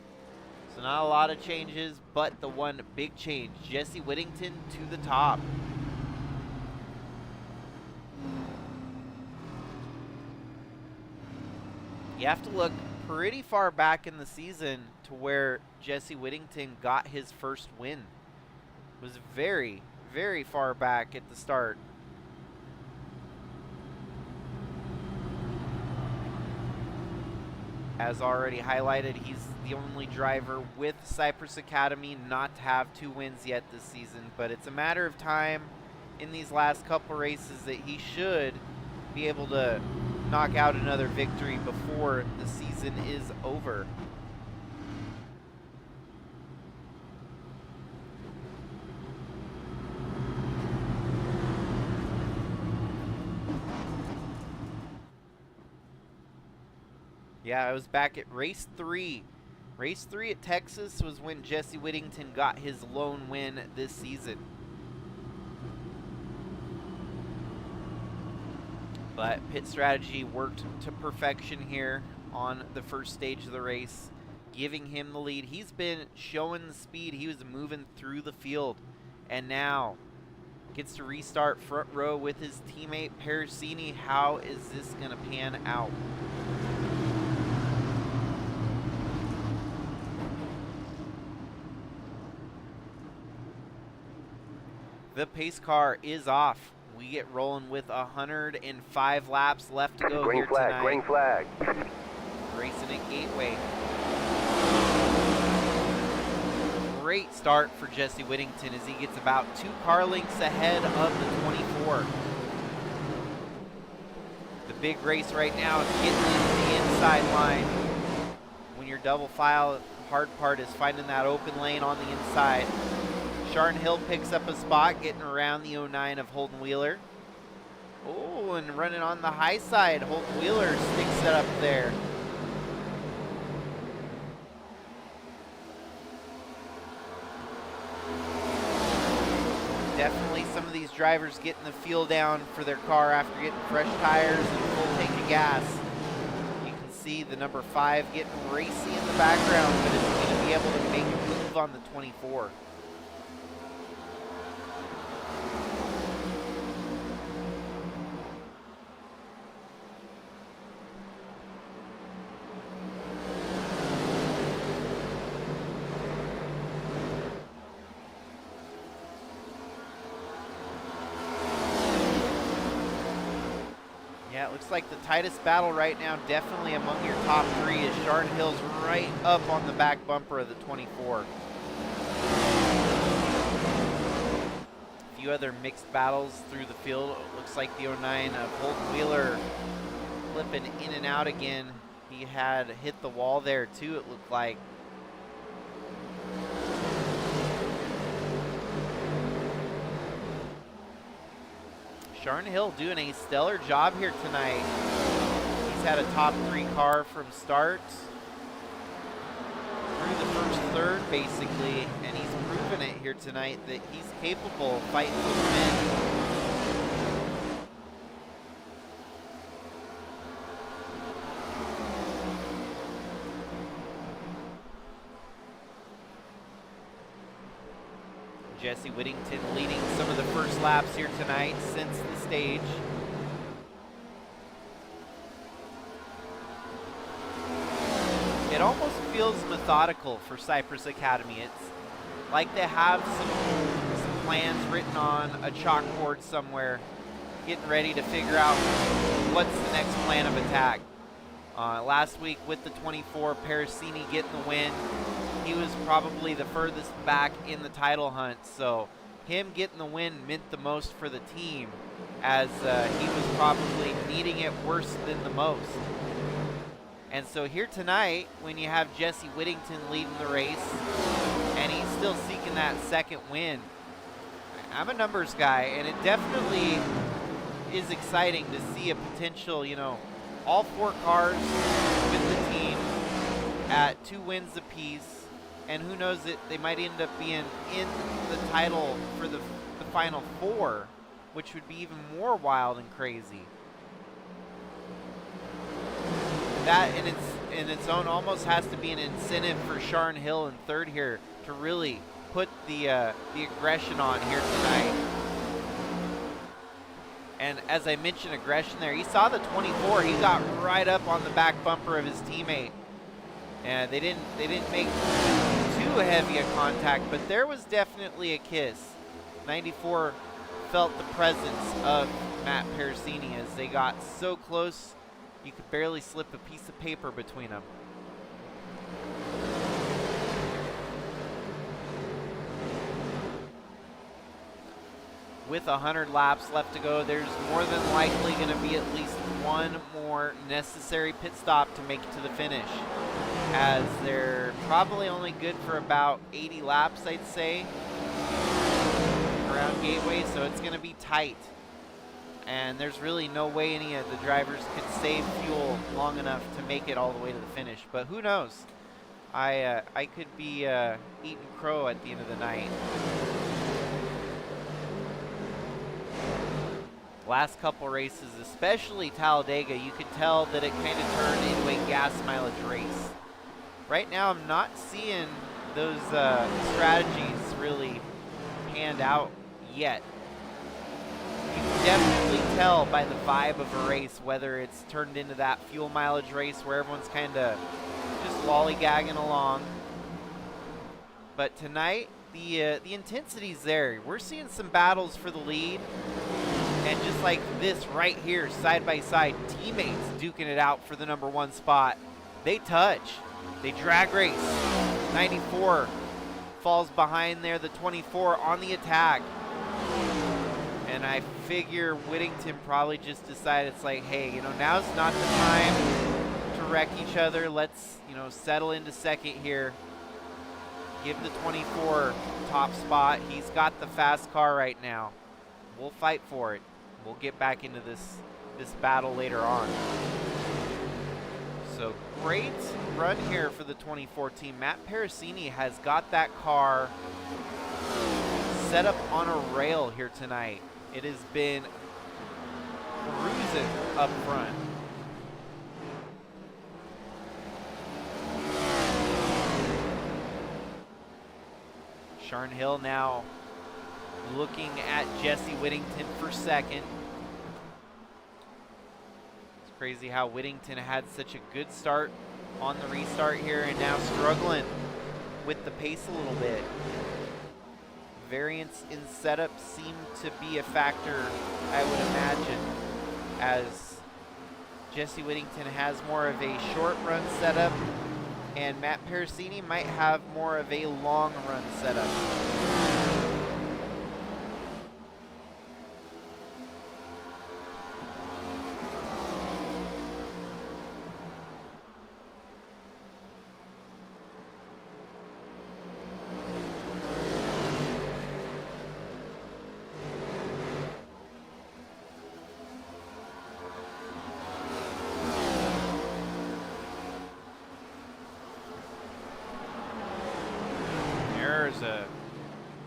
So not a lot of changes, but the one big change, Jesse Whittington to the top. You have to look pretty far back in the season to where Jesse Whittington got his first win. It was very, very far back at the start. As already highlighted, he's the only driver with Cypress Academy not to have 2 wins yet this season, but it's a matter of time in these last couple races that he should be able to knock out another victory before the season is over. Yeah, I was back at race 3. Race 3 at Texas was when Jesse Whittington got his lone win this season. But pit strategy worked to perfection here on the first stage of the race, giving him the lead. He's been showing the speed. He was moving through the field, and now gets to restart front row with his teammate Pericini. How is this going to pan out? The pace car is off. We get rolling with 105 laps left to go here tonight. Green flag. Racing at Gateway. Great start for Jesse Whittington as he gets about 2 car lengths ahead of the 24. The big race right now is getting into the inside line. When you're double file, the hard part is finding that open lane on the inside. Sharn Hill picks up a spot, getting around the 09 of Holden Wheeler. Oh, and running on the high side, Holden Wheeler sticks it up there. Definitely some of these drivers getting the feel down for their car after getting fresh tires and a full tank of gas. You can see the number 5 getting racy in the background, but is going to be able to make a move on the 24. It looks like the tightest battle right now, definitely among your top 3, is Sharn Hill's right up on the back bumper of the 24. A few other mixed battles through the field. It looks like the 09 of Holden Wheeler flipping in and out again. He had hit the wall there too, it looked like. Sharn Hill doing a stellar job here tonight. He's had a top 3 car from start through the first third, basically, and he's proven it here tonight that he's capable of fighting for the win. Jesse Whittington leading some of the first laps here tonight since the stage. It almost feels methodical for Cypress Academy. It's like they have some plans written on a chalkboard somewhere, getting ready to figure out what's the next plan of attack. Last week with the 24, Parasini getting the win. He was probably the furthest back in the title hunt, so him getting the win meant the most for the team, as he was probably needing it worse than the most. And so here tonight, when you have Jesse Whittington leading the race, and he's still seeking that second win, I'm a numbers guy, and it definitely is exciting to see a potential, you know, all 4 cars with the team at 2 wins apiece, and who knows, they might end up being in the title for the final 4, which would be even more wild and crazy. That in its own almost has to be an incentive for Sharn Hill in third here to really put the aggression on here tonight. And as I mentioned, aggression there, he saw the 24, he got right up on the back bumper of his teammate, and they didn't make too heavy a contact, but there was definitely a kiss. 94 felt the presence of Matt Parasini as they got so close you could barely slip a piece of paper between them. With 100 laps left to go, there's more than likely going to be at least one more necessary pit stop to make it to the finish, as they're probably only good for about 80 laps, I'd say, around Gateway, so it's going to be tight. And there's really no way any of the drivers could save fuel long enough to make it all the way to the finish. But who knows? I could be eating crow at the end of the night. Last couple races, especially Talladega, you could tell that it kind of turned into a gas mileage race. Right now, I'm not seeing those strategies really panned out yet. You can definitely tell by the vibe of a race whether it's turned into that fuel mileage race where everyone's kind of just lollygagging along. But tonight, the intensity's there. We're seeing some battles for the lead. And just like this right here, side by side, teammates duking it out for the #1 spot. They touch. They drag race. 94 falls behind there. The 24 on the attack. And I figure Whittington probably just decided, it's like, hey, you know, now's not the time to wreck each other. Let's, you know, settle into second here. Give the 24 top spot. He's got the fast car right now. We'll fight for it. We'll get back into this battle later on. So great run here for the 24 team. Matt Parasini has got that car set up on a rail here tonight. It has been cruising up front. Sharn Hill now looking at Jesse Whittington for second. It's crazy how Whittington had such a good start on the restart here and now struggling with the pace a little bit. Variance in setup seem to be a factor, I would imagine, as Jesse Whittington has more of a short run setup and Matt Parasini might have more of a long run setup.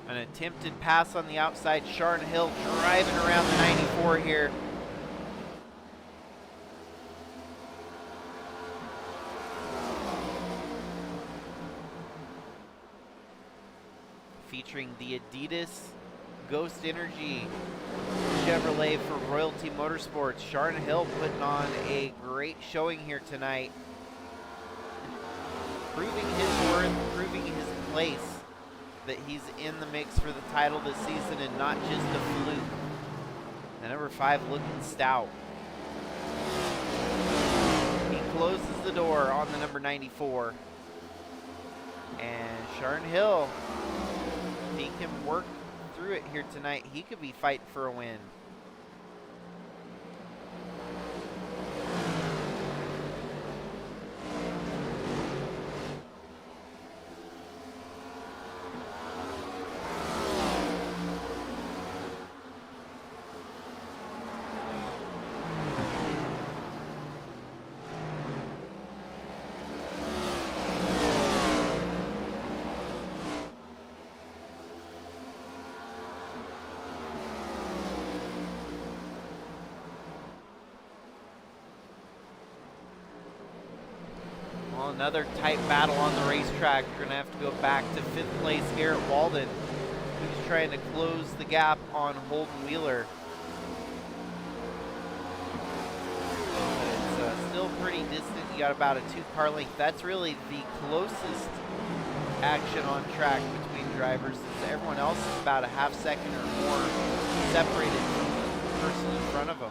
An attempted pass on the outside. Sharn Hill driving around the 94 here. Featuring the Adidas Ghost Energy Chevrolet for Royalty Motorsports. Sharn Hill putting on a great showing here tonight. Proving his worth, proving his place that he's in the mix for the title this season and not just a fluke. The number 5 looking stout. He closes the door on the number 94. And Sharn Hill, if he can work through it here tonight, he could be fighting for a win. Another tight battle on the racetrack. We're going to have to go back to 5th place Garrett Walden, who's trying to close the gap on Holden Wheeler. But it's still pretty distant. You got about a 2-car length. That's really the closest action on track between drivers. Everyone else is about a half second or more separated from the person in front of them.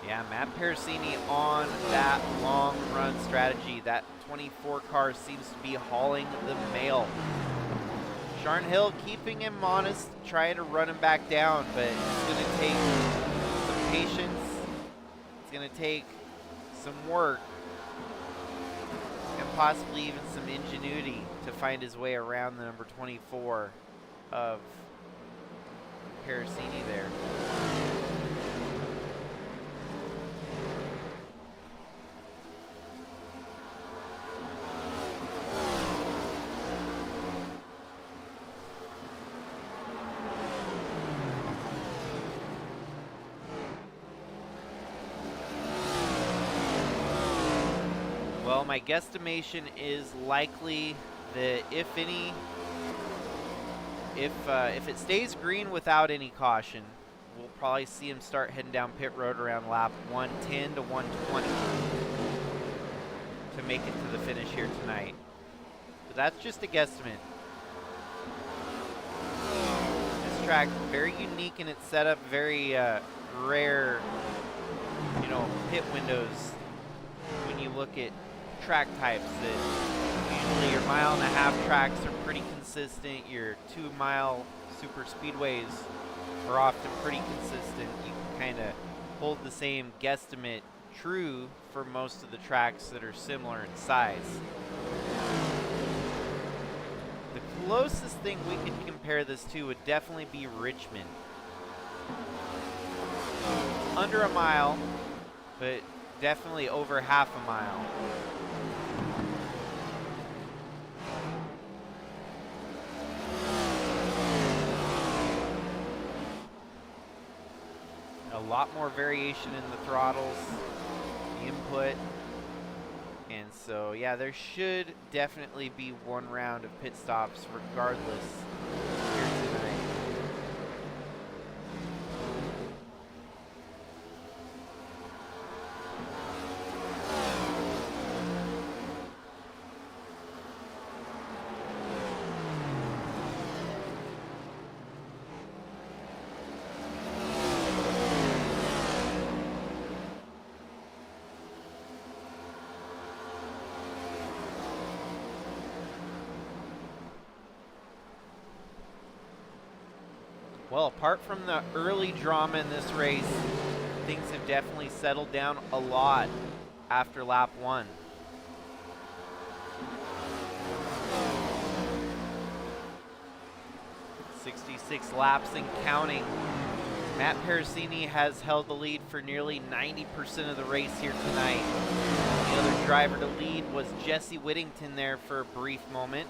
Yeah, Matt Pericini on that long run strategy. That 24 car seems to be hauling the mail. Sharn Hill keeping him honest, trying to run him back down, but it's going to take some patience. It's going to take some work and possibly even some ingenuity to find his way around the number 24 of Pericini there. Well, my guesstimation is likely that if it stays green without any caution, we'll probably see him start heading down pit road around lap 110 to 120 to make it to the finish here tonight. But that's just a guesstimate. This track, very unique in its setup, very rare, pit windows when you look at track types. That usually your 1.5-mile tracks are pretty consistent. Your 2-mile super speedways are often pretty consistent. You can kind of hold the same guesstimate true for most of the tracks that are similar in size. The closest thing we could compare this to would definitely be Richmond. Under a mile, but definitely over half a mile. A lot more variation in the throttles, the input. And so, yeah, there should definitely be one round of pit stops regardless here tonight. Well, apart from the early drama in this race, things have definitely settled down a lot after lap 1. "66 laps and counting." Matt Pericini has held the lead for nearly 90% of the race here tonight. The other driver to lead was Jesse Whittington there for a brief moment.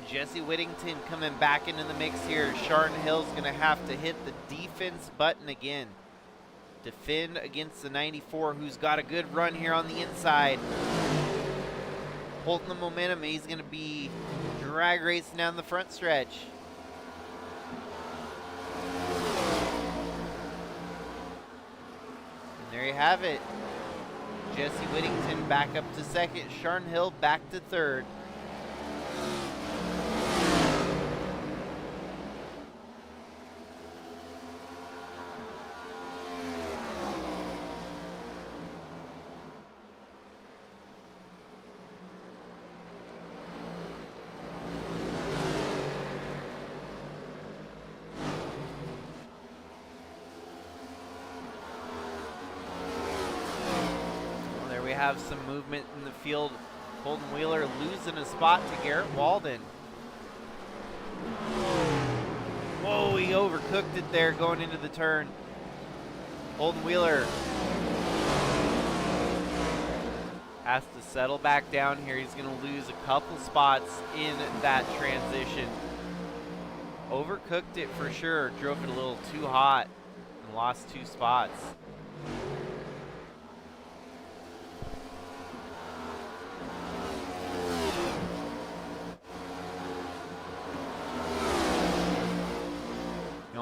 Jesse Whittington coming back into the mix here. Sharon Hill's going to have to hit the defense button again. Defend against the 94, who's got a good run here on the inside. Holding the momentum, he's going to be drag racing down the front stretch. And there you have it. Jesse Whittington back up to second. Sharon Hill back to third. Have some movement in the field. Holden Wheeler losing a spot to Garrett Walden. Whoa, he overcooked it there going into the turn. Holden Wheeler has to settle back down here. He's going to lose a couple spots in that transition. Overcooked it for sure. Drove it a little too hot and lost 2 spots.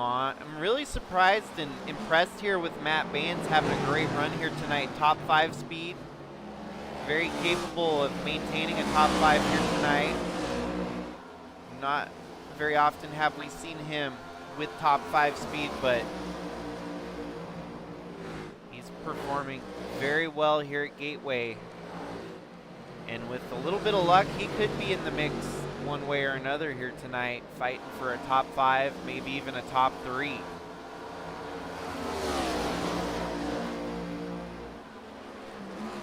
I'm really surprised and impressed here with Matt Bands having a great run here tonight. Top 5 speed. Very capable of maintaining a top 5 here tonight. Not very often have we seen him with top 5 speed, but he's performing very well here at Gateway. And with a little bit of luck, he could be in the mix one way or another here tonight, fighting for a top 5, maybe even a top 3.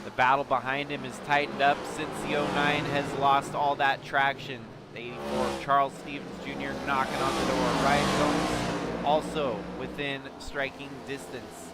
The battle behind him is tightened up since the 09 has lost all that traction. The 84, Charles Stevens Jr. knocking on the door. Ryan Jones also within striking distance.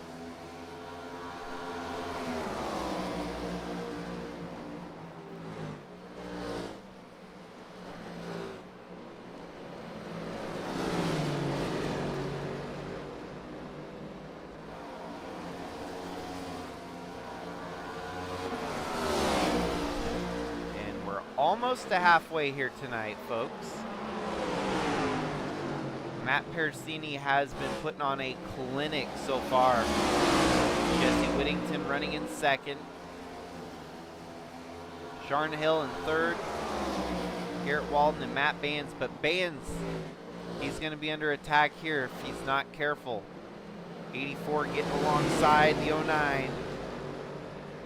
Almost to halfway here tonight, folks. Matt Persini has been putting on a clinic so far. Jesse Whittington running in second. Sharon Hill in third. Garrett Walden and Matt Bands. But Bands, he's going to be under attack here if he's not careful. 84 getting alongside the 09.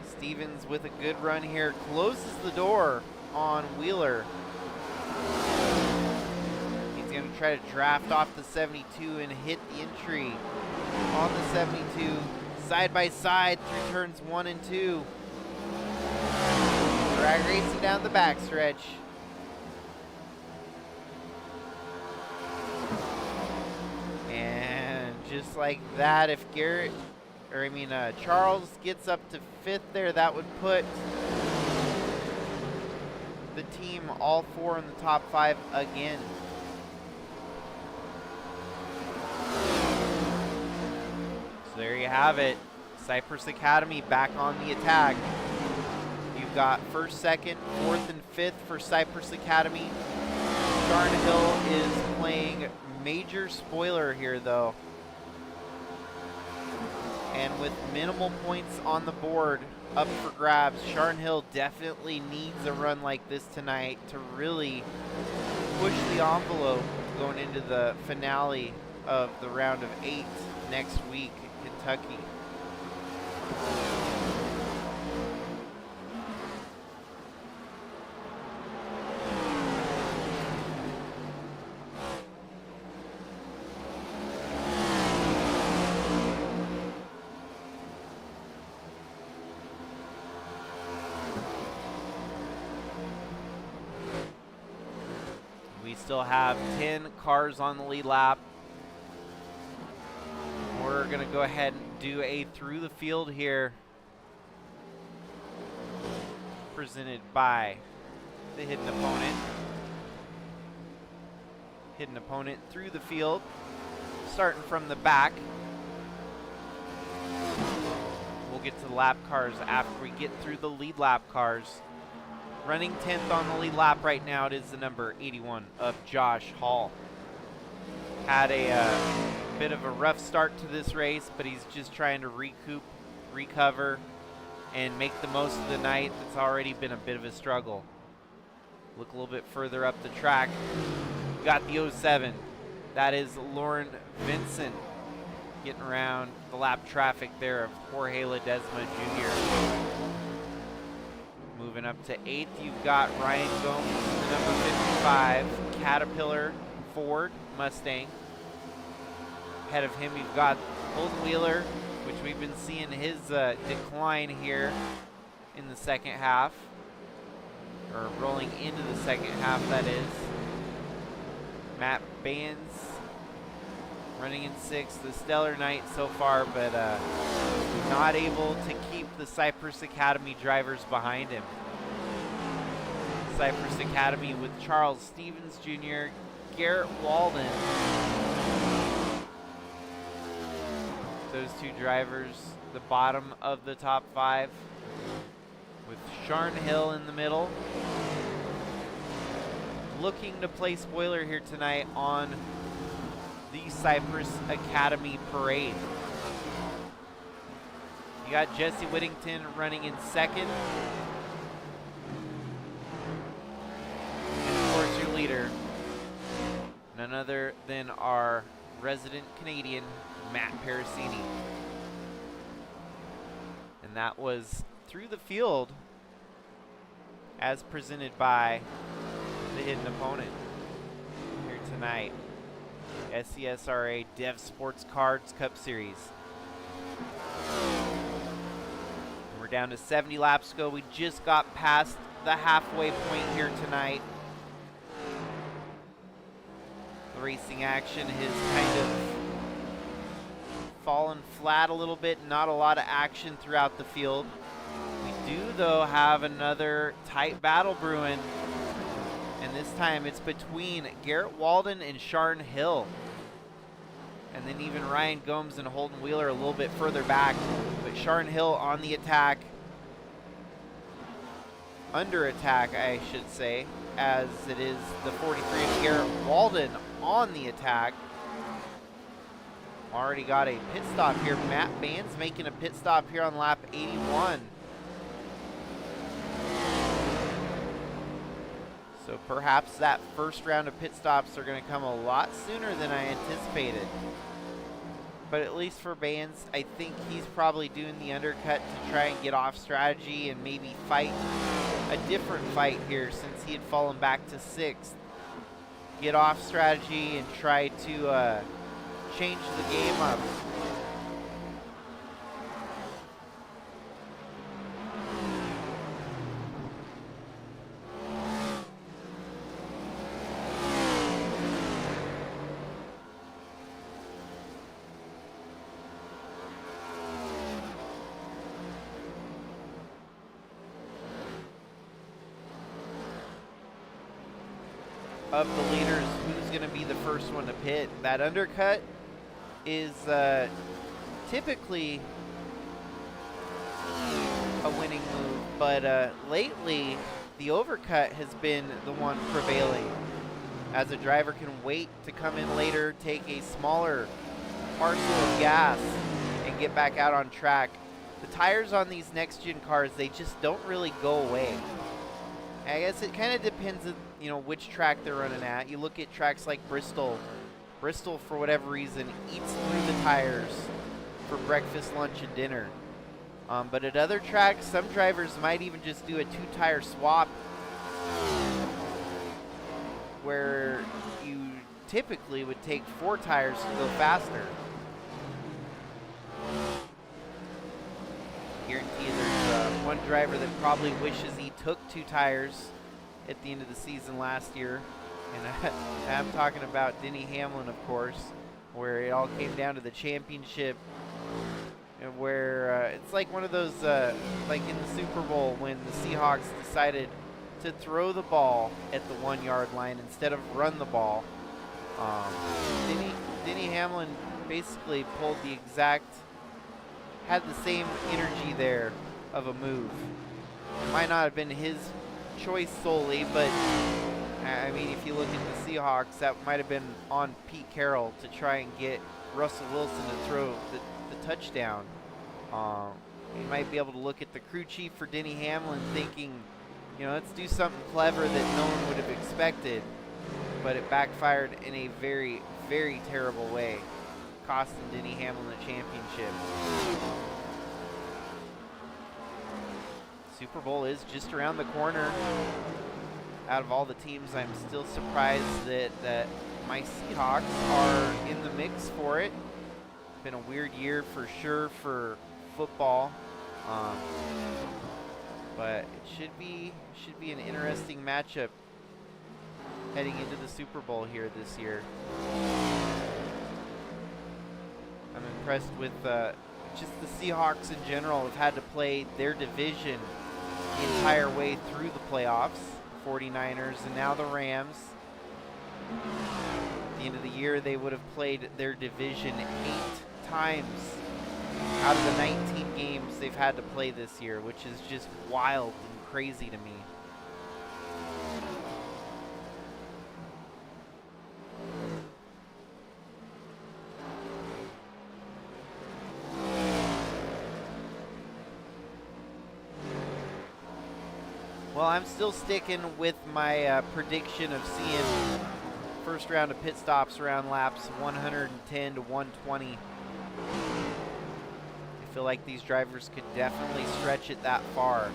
Stevens with a good run here. Closes the door on Wheeler. He's going to try to draft off the 72 and hit the entry on the 72. Side by side through turns 1 and 2. Drag racing down the backstretch. And just like that, if Charles gets up to 5th there, that would put the team all 4 in the top 5 again. So there you have it. Cypress Academy back on the attack. You've got 1st, 2nd, 4th, and 5th for Cypress Academy. Sharon Hill is playing major spoiler here though. And with minimal points on the board up for grabs, Sharon Hill definitely needs a run like this tonight to really push the envelope going into the finale of the round of 8 next week in Kentucky. Still have 10 cars on the lead lap. We're going to go ahead and do a through the field here, presented by the hidden opponent. Hidden opponent through the field, starting from the back. We'll get to the lap cars after we get through the lead lap cars. Running 10th on the lead lap right now, it is the number 81 of Josh Hall. Had a bit of a rough start to this race, but he's just trying to recover, and make the most of the night. It's already been a bit of a struggle. Look a little bit further up the track. Got the 07. That is Lauren Vincent getting around the lap traffic there of Jorge Ledesma Jr. Moving up to 8th, you've got Ryan Gomes, the number 55, Caterpillar Ford Mustang. Ahead of him, you've got Holden Wheeler, which we've been seeing his decline here in the second half, or rolling into the second half, that is. Matt Bands running in 6th, the stellar night so far, but not able to keep the Cypress Academy drivers behind him. Cypress Academy with Charles Stevens Jr., Garrett Walden. Those two drivers, the bottom of the top 5, with Sharn Hill in the middle. Looking to play spoiler here tonight on the Cypress Academy parade. You got Jesse Whittington running in 2nd. And of course your leader, none other than our resident Canadian, Matt Parasini. And that was through the field as presented by the hidden opponent here tonight. SCSRA Dev Sports Cards Cup Series. And we're down to 70 laps to go. We just got past the halfway point here tonight. The racing action has kind of fallen flat a little bit. Not a lot of action throughout the field. We do, though, have another tight battle brewing. And this time it's between Garrett Walden and Sharn Hill. And then even Ryan Gomes and Holden Wheeler a little bit further back. But Sharn Hill on the attack. Under attack, I should say. As it is the 43 of Garrett Walden on the attack. Already got a pit stop here. Matt Bands making a pit stop here on lap 81. So perhaps that first round of pit stops are going to come a lot sooner than I anticipated. But at least for Bands, I think he's probably doing the undercut to try and get off strategy and maybe fight a different fight here since he had fallen back to 6th. Get off strategy and try to change the game up. Of the leaders, who's going to be the first one to pit? That undercut is typically a winning move, but lately the overcut has been the one prevailing, as a driver can wait to come in later, take a smaller parcel of gas, and get back out on track. The tires on these next-gen cars, they just don't really go away. I guess it kind of depends on, you know, which track they're running at. You look at tracks like Bristol. Bristol, for whatever reason, eats through the tires for breakfast, lunch, and dinner. But at other tracks, some drivers might even just do a 2-tire swap, where you typically would take 4 tires to go faster. Guarantee there's one driver that probably wishes he took 2 tires at the end of the season last year. And I'm talking about Denny Hamlin, of course, where it all came down to the championship, and where it's like one of those, like in the Super Bowl when the Seahawks decided to throw the ball at the 1-yard line instead of run the ball. Denny Hamlin basically pulled the exact, had the same energy there of a move. It might not have been his choice solely, but I mean, if you look at the Seahawks, that might have been on Pete Carroll to try and get Russell Wilson to throw the touchdown. You might be able to look at the crew chief for Denny Hamlin thinking, you know, let's do something clever that no one would have expected, but it backfired in a very, very terrible way, costing Denny Hamlin the championship. Super Bowl is just around the corner. Out of all the teams, I'm still surprised that my Seahawks are in the mix for it. Been a weird year for sure for football, but it should be an interesting matchup heading into the Super Bowl here this year. I'm impressed with just the Seahawks in general have had to play their division the entire way through the playoffs. 49ers and now the Rams. At the end of the year, they would have played their division 8 times out of the 19 games they've had to play this year, which is just wild and crazy to me. Well, I'm still sticking with my prediction of seeing first round of pit stops around laps 110 to 120. I feel like these drivers could definitely stretch it that far.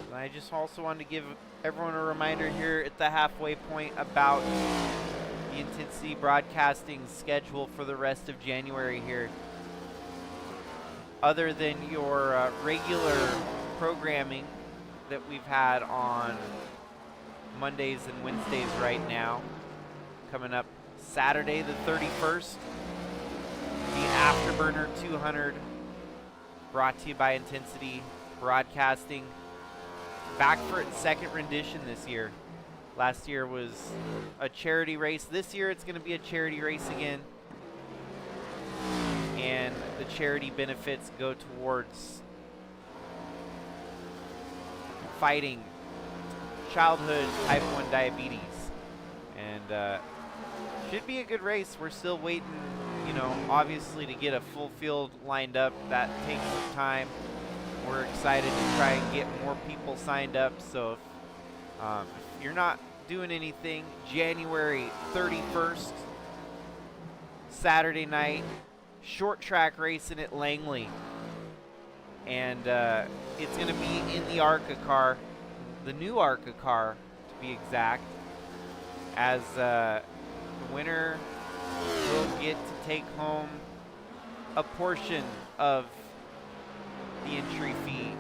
And I just also wanted to give everyone a reminder here at the halfway point about the Intensity Broadcasting schedule for the rest of January here. Other than your regular programming that we've had on Mondays and Wednesdays right now, coming up Saturday the 31st, the Afterburner 200, brought to you by Intensity Broadcasting, back for its second rendition this year. Last year was a charity race. This year it's going to be a charity race again. And the charity benefits go towards fighting childhood type 1 diabetes. And should be a good race. We're still waiting, you know, obviously to get a full field lined up. That takes some time. We're excited to try and get more people signed up. So if you're not doing anything, January 31st, Saturday night, short track racing at Langley. And it's going to be in the ARCA car, the new ARCA car to be exact, as the winner will get to take home a portion of the entry fee.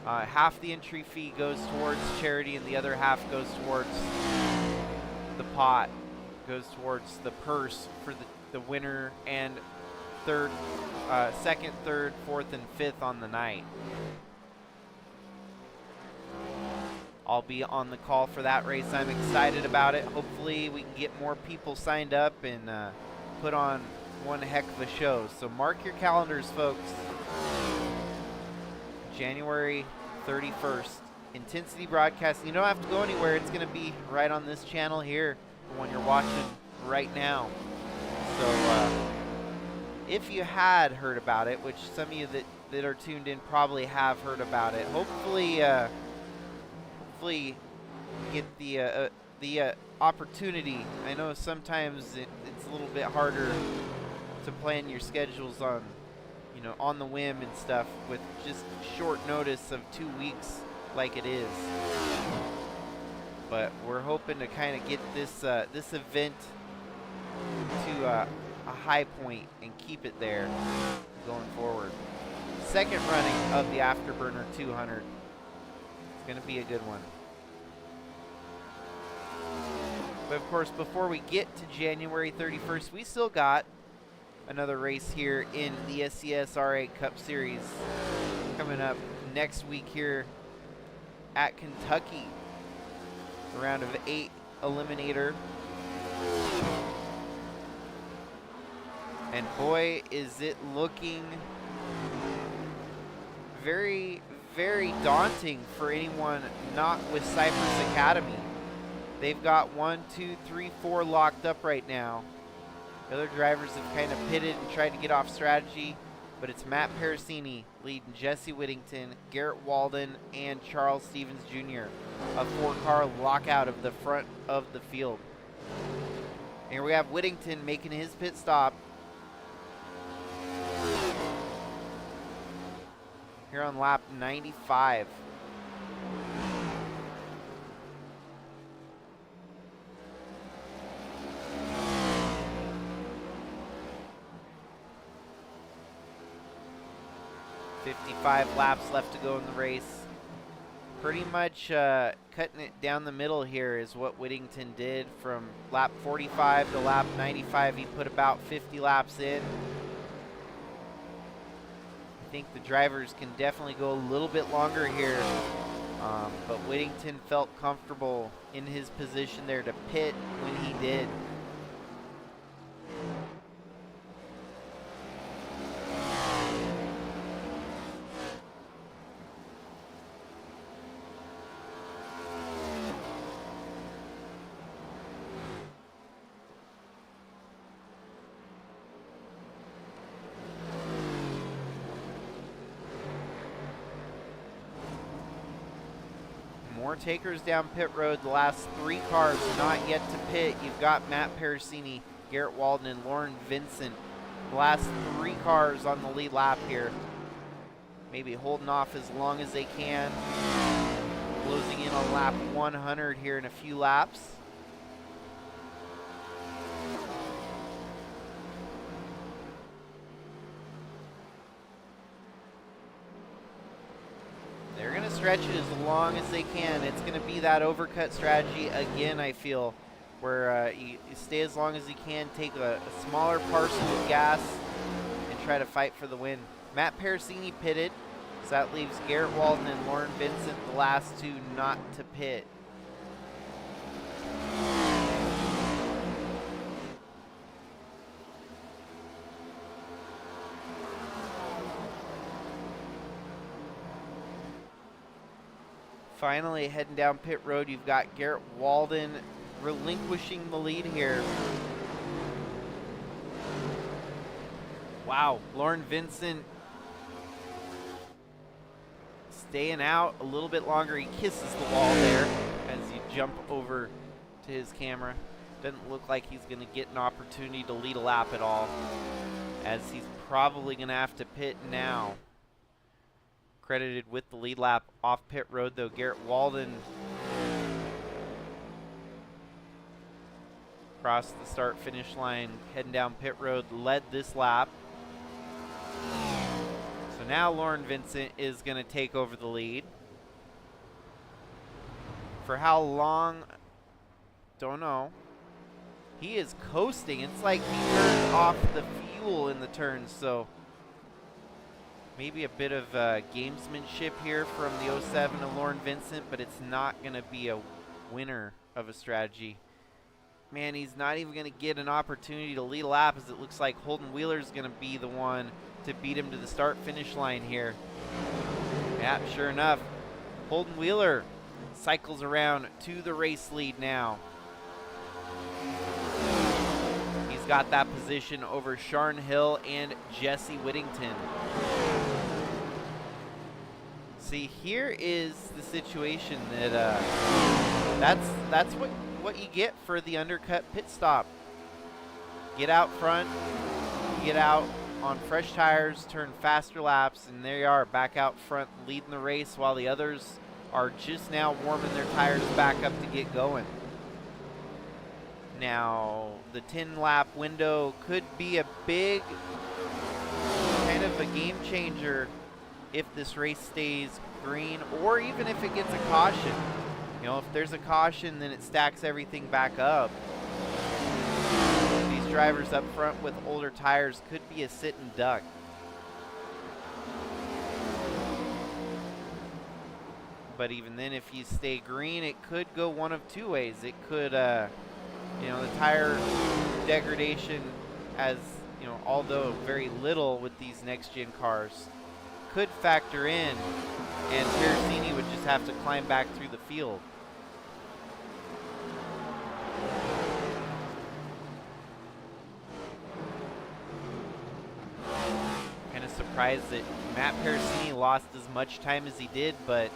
Half the entry fee goes towards charity and the other half goes towards the pot, goes towards the purse for the winner and second, third, fourth, and fifth on the night. I'll be on the call for that race. I'm excited about it. Hopefully we can get more people signed up and put on one heck of a show. So mark your calendars, folks. January 31st. Intensity Broadcasting. You don't have to go anywhere. It's going to be right on this channel here, the one you're watching right now. So if you had heard about it, which some of you that are tuned in probably have heard about it, hopefully get the opportunity. I know sometimes it's a little bit harder to plan your schedules on, you know, on the whim and stuff with just short notice of 2 weeks like it is. But we're hoping to kind of get this event to a high point and keep it there going forward. Second running of the Afterburner 200. It's going to be a good one. But of course, before we get to January 31st, we still got another race here in the SCSRA Cup Series coming up next week here at Kentucky. A round of 8 eliminator. And boy, is it looking very, very daunting for anyone not with Cypress Academy. They've got 1, 2, 3, 4 locked up right now. The other drivers have kind of pitted and tried to get off strategy, but it's Matt Parasini leading Jesse Whittington, Garrett Walden, and Charles Stevens Jr. A 4-car lockout of the front of the field. Here we have Whittington making his pit stop. Here on lap 95. "55 laps left to go in the race." Pretty much cutting it down the middle here is what Whittington did. From lap 45 to lap 95, he put about 50 laps in. I think the drivers can definitely go a little bit longer here, but Whittington felt comfortable in his position there to pit when he did. More takers down pit road. The last 3 cars not yet to pit. You've got Matt Parasini, Garrett Walden, and Lauren Vincent. The last 3 cars on the lead lap here. Maybe holding off as long as they can. Closing in on lap 100 here in a few laps. They're going to stretch it as long as they can. It's going to be that overcut strategy again, I feel, where you stay as long as you can, take a smaller parcel of gas, and try to fight for the win. Matt Parasini pitted, so that leaves Garrett Walden and Lauren Vincent, the last 2 not to pit. Finally, heading down pit road, you've got Garrett Walden relinquishing the lead here. Wow, Lauren Vincent staying out a little bit longer. He kisses the wall there as you jump over to his camera. Doesn't look like he's going to get an opportunity to lead a lap at all, as he's probably going to have to pit now. Credited with the lead lap off pit road, though. Garrett Walden crossed the start finish line, heading down pit road, led this lap. So now Lauren Vincent is going to take over the lead. For how long? Don't know. He is coasting. It's like he turned off the fuel in the turns, so maybe a bit of gamesmanship here from the 07 of Lauren Vincent, but it's not going to be a winner of a strategy. Man, he's not even going to get an opportunity to lead a lap, as it looks like Holden Wheeler is going to be the one to beat him to the start-finish line here. Yeah, sure enough, Holden Wheeler cycles around to the race lead now. He's got that position over Sharn Hill and Jesse Whittington. See, here is the situation that that's what you get for the undercut pit stop. Get out front, get out on fresh tires, turn faster laps, and there you are, back out front leading the race, while the others are just now warming their tires back up to get going. Now, the 10-lap window could be a big kind of a game changer if this race stays green, or even if it gets a caution. You know, if there's a caution, then it stacks everything back up. These drivers up front with older tires could be a sitting duck. But even then, if you stay green, it could go one of two ways. It could, you know, the tire degradation, as you know, although very little with these next-gen cars, could factor in, and Perosini would just have to climb back through the field. Kind of surprised that Matt Perosini lost as much time as he did, but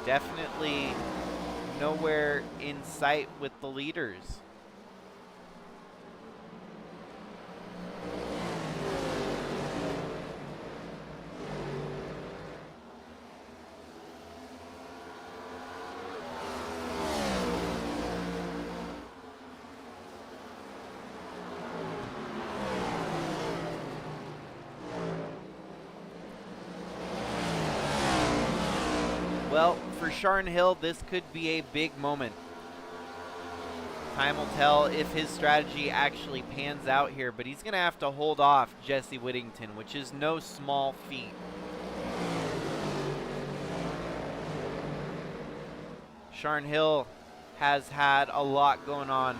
definitely nowhere in sight with the leaders. Well, for Sharon Hill, this could be a big moment. Time will tell if his strategy actually pans out here, but he's going to have to hold off Jesse Whittington, which is no small feat. Sharon Hill has had a lot going on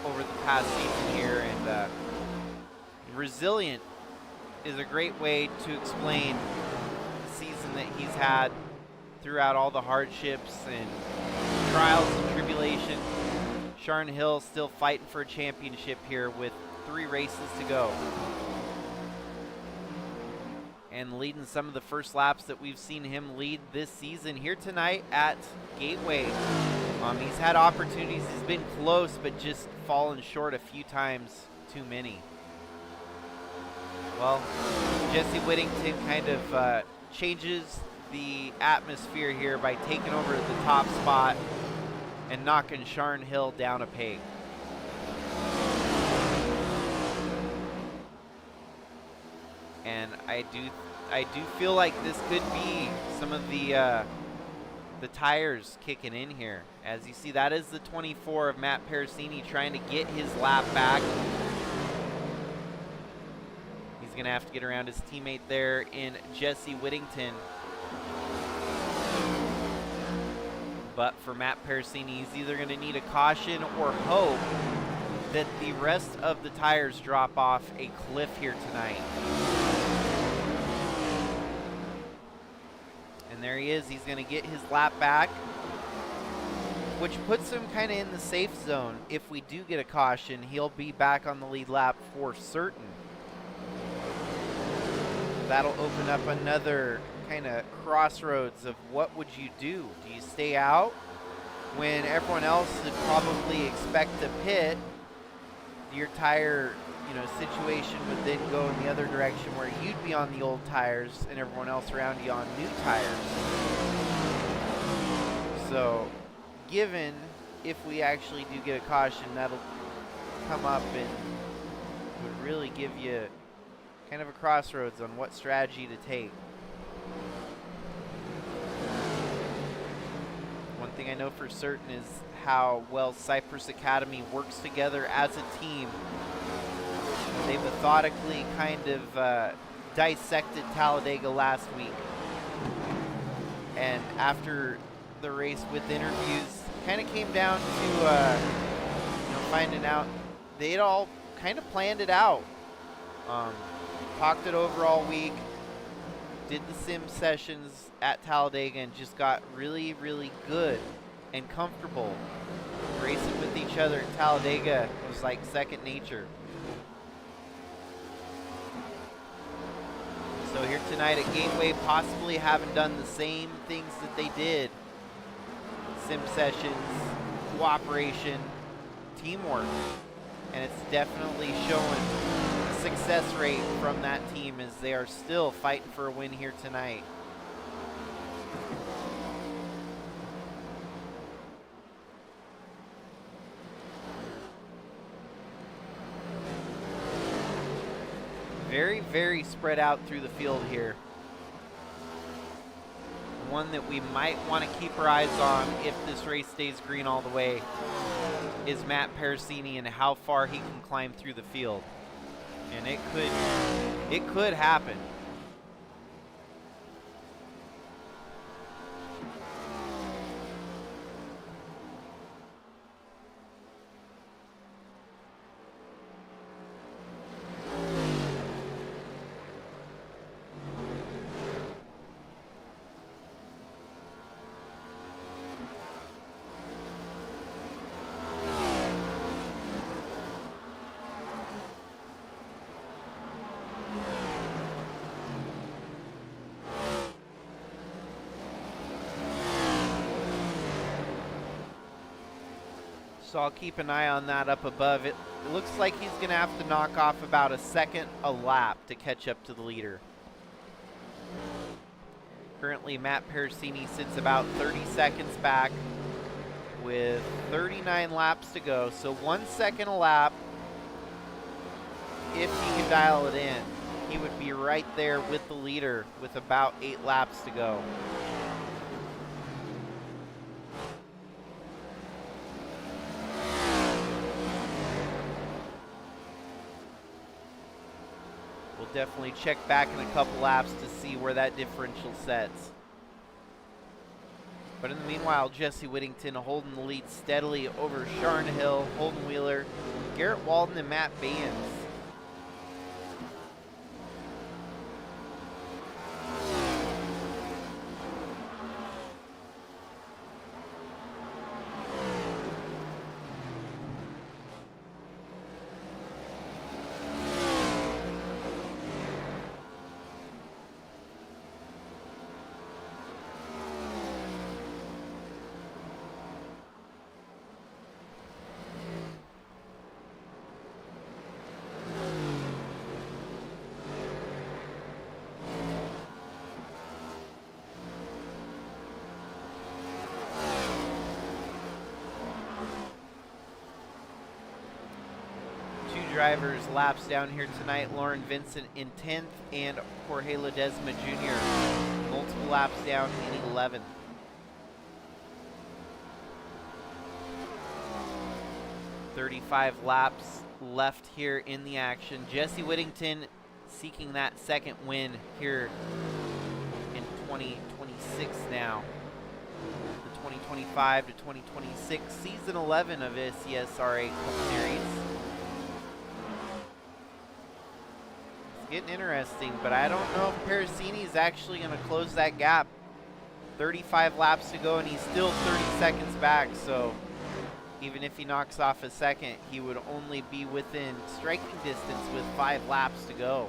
over the past season here, and resilient is a great way to explain the season that he's had throughout all the hardships and trials and tribulation. Sharon Hill still fighting for a championship here with 3 races to go. And leading some of the first laps that we've seen him lead this season here tonight at Gateway. He's had opportunities, he's been close, but just fallen short a few times too many. Well, Jesse Whittington kind of changes the atmosphere here by taking over the top spot and knocking Sharon Hill down a peg. And I do feel like this could be some of the tires kicking in here. As you see, that is the 24 of Matt Perosini trying to get his lap back. He's going to have to get around his teammate there in Jesse Whittington. But for Matt Perosini, he's either going to need a caution or hope that the rest of the tires drop off a cliff here tonight. And there he is. He's going to get his lap back, which puts him kind of in the safe zone. If we do get a caution, he'll be back on the lead lap for certain. That'll open up another kind of crossroads of what would you do? Do you stay out when everyone else would probably expect to pit? Your tire, situation would then go in the other direction where you'd be on the old tires and everyone else around you on new tires. So, given if we actually do get a caution, that'll come up and would really give you kind of a crossroads on what strategy to take. One thing I know for certain is how well Cypress Academy works together as a team. They methodically kind of dissected Talladega last week. And after the race with interviews, kind of came down to finding out they'd all kind of planned it out. Talked it over all week, did the sim sessions at Talladega, and just got really, really good and comfortable. Racing with each other at Talladega was like second nature. So here tonight at Gateway, possibly having done the same things that they did. Sim sessions, cooperation, teamwork. And it's definitely showing a success rate from that team as they are still fighting for a win here tonight. Very, very spread out through the field here. One that we might want to keep our eyes on if this race stays green all the way. is Matt Pericini and how far he can climb through the field. And it could happen. So I'll keep an eye on that up above. It looks like he's going to have to knock off about a second a lap to catch up to the leader. Currently, Matt Pericini sits about 30 seconds back with 39 laps to go. So 1 second a lap. If he can dial it in, he would be right there with the leader with about 8 laps to go. Definitely check back in a couple laps to see where that differential sets. But in the meanwhile, Jesse Whittington holding the lead steadily over Sharn Hill, Holden Wheeler, Garrett Walden, and Matt Baynes. Drivers laps down here tonight. Lauren Vincent in 10th and Jorge Ledesma Jr. multiple laps down in 11th. "35 laps left here in the action. Jesse Whittington seeking that second win here in 2026 now. The 2025 to 2026 season 11 of SCSRA Cup Series. Getting interesting, but I don't know if Pericini is actually going to close that gap. 35 laps to go, and he's still 30 seconds back, so even if he knocks off a second, he would only be within striking distance with 5 laps to go.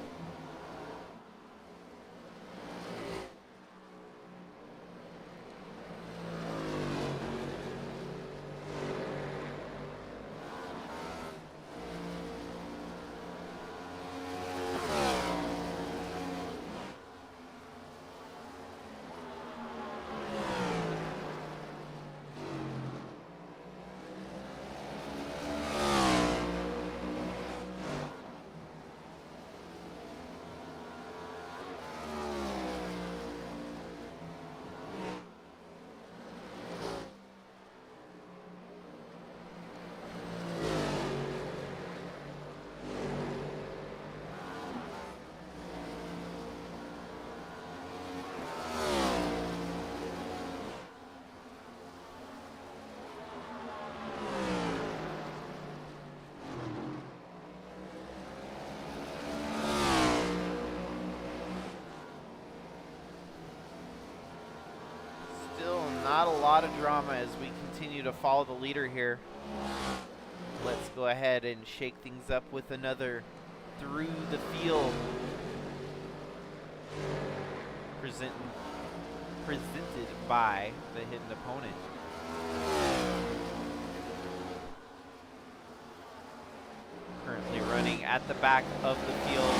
Not a lot of drama as we continue to follow the leader here. Let's go ahead and shake things up with another Through the Field presented by the Hidden Opponent. Currently running at the back of the field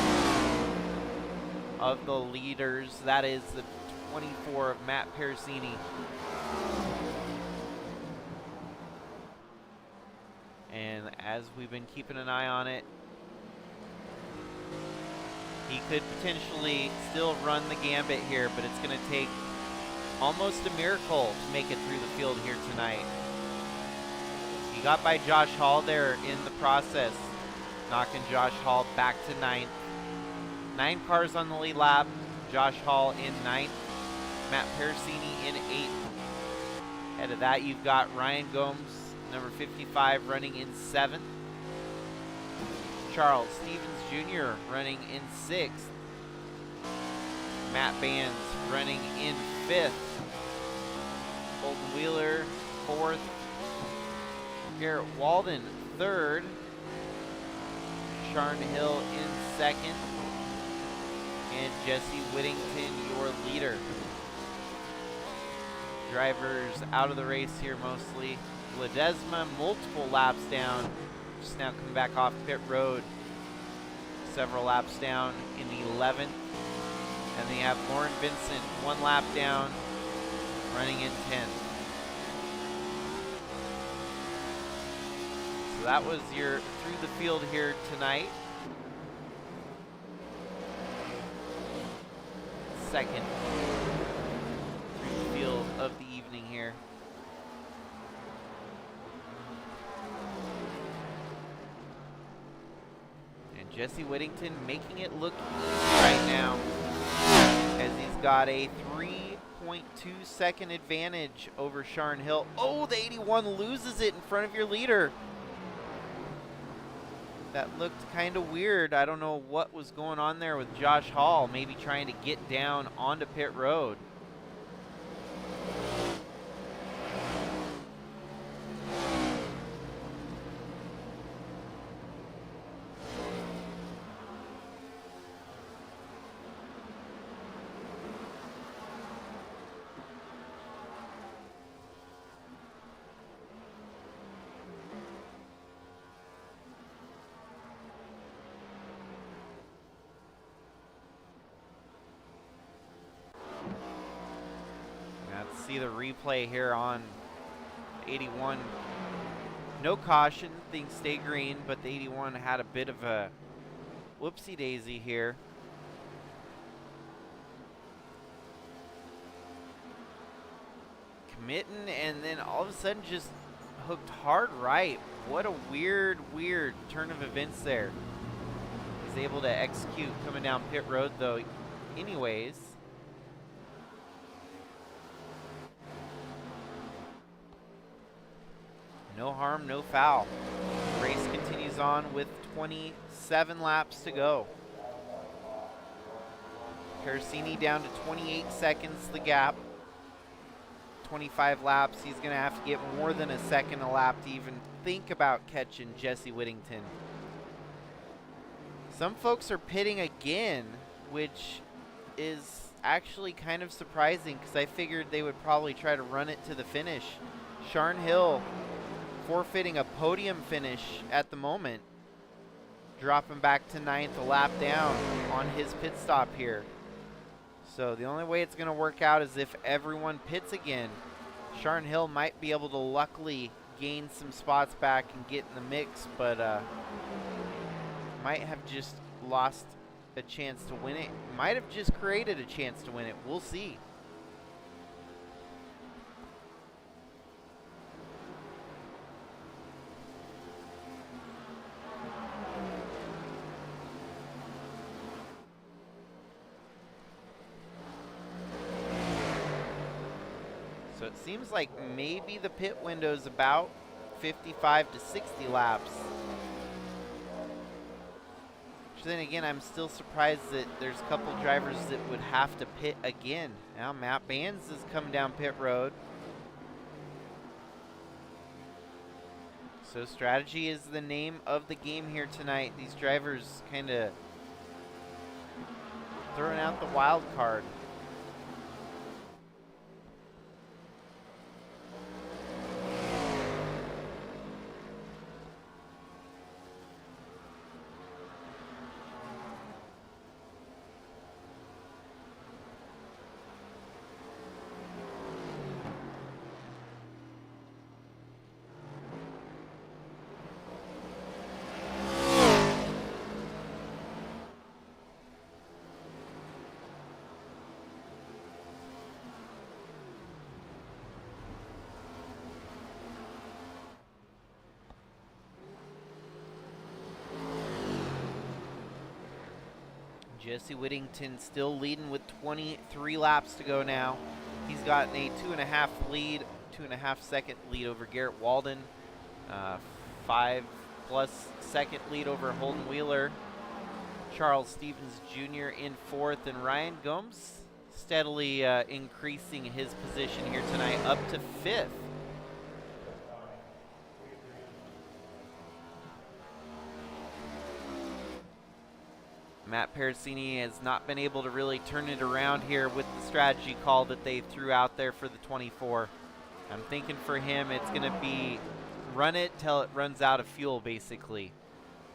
of the leaders. That is the 24 of Matt Pericini. And as we've been keeping an eye on it, he could potentially still run the gambit here, but it's going to take almost a miracle to make it through the field here tonight. He got by Josh Hall there in the process, knocking Josh Hall back to 9th. 9 cars on the lead lap. Josh Hall in 9th. Matt Pericini in 8th. Ahead of that, you've got Ryan Gomes, number 55, running in 7th. Charles Stevens Jr. running in 6th. Matt Bands running in 5th. Colton Wheeler, 4th. Garrett Walden, 3rd. Sharn Hill in 2nd. And Jesse Whittington, your leader. Drivers out of the race here mostly. Ledesma, multiple laps down. Just now coming back off pit road. Several laps down in 11th. And then you have Lauren Vincent, 1 lap down, running in 10th. So that was your through the field here tonight. Second through the field of the evening here. And Jesse Whittington making it look easy right now, as he's got a 3.2 second advantage over Sharn Hill. Oh, the 81 loses it in front of your leader. That looked kind of weird. I don't know what was going on there with Josh Hall, maybe trying to get down onto pit road. See the replay here on 81. No caution, things stay green, but the 81 had a bit of a whoopsie daisy here. Committing, and then all of a sudden just hooked hard right. What a weird turn of events there. He's able to execute coming down pit road though anyways. No harm, no foul. The race continues on with 27 laps to go. Pericini down to 28 seconds the gap. 25 laps. He's going to have to get more than a second a lap to even think about catching Jesse Whittington. Some folks are pitting again, which is actually kind of surprising because I figured they would probably try to run it to the finish. Sharn Hill forfeiting a podium finish at the moment, dropping back to 9th, a lap down on his pit stop here. So the only way it's going to work out is if everyone pits again. Sharn Hill might be able to luckily gain some spots back and get in the mix, but might have just lost a chance to win it. Might have just created a chance to win it. We'll see. So it seems like maybe the pit window is about 55 to 60 laps. Which then again, I'm still surprised that there's a couple drivers that would have to pit again. Now Matt Bands is coming down pit road. So strategy is the name of the game here tonight. These drivers kind of throwing out the wild card. Jesse Whittington still leading with 23 laps to go now. He's gotten a 2.5 second lead over Garrett Walden. 5+ second lead over Holden Wheeler. Charles Stevens Jr. in 4th, and Ryan Gomes steadily increasing his position here tonight up to 5th. Matt Pericini has not been able to really turn it around here with the strategy call that they threw out there for the 24. I'm thinking for him it's going to be run it till it runs out of fuel, basically.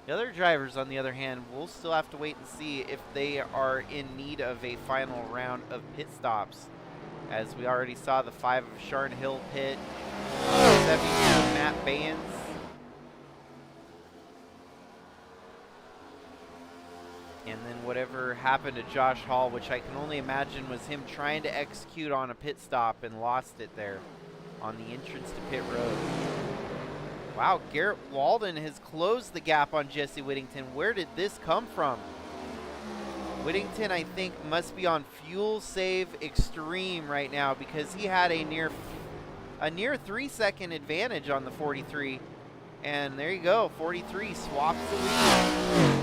The other drivers, on the other hand, we'll still have to wait and see if they are in need of a final round of pit stops. As we already saw, the 5 of Sharn Hill pit, 7 of Matt Baines. And then whatever happened to Josh Hall, which I can only imagine was him trying to execute on a pit stop and lost it there on the entrance to pit road. Wow, Garrett Walden has closed the gap on Jesse Whittington. Where did this come from? Whittington, I think, must be on fuel save extreme right now because he had a near 3-second advantage on the 43. And there you go, 43 swaps the lead.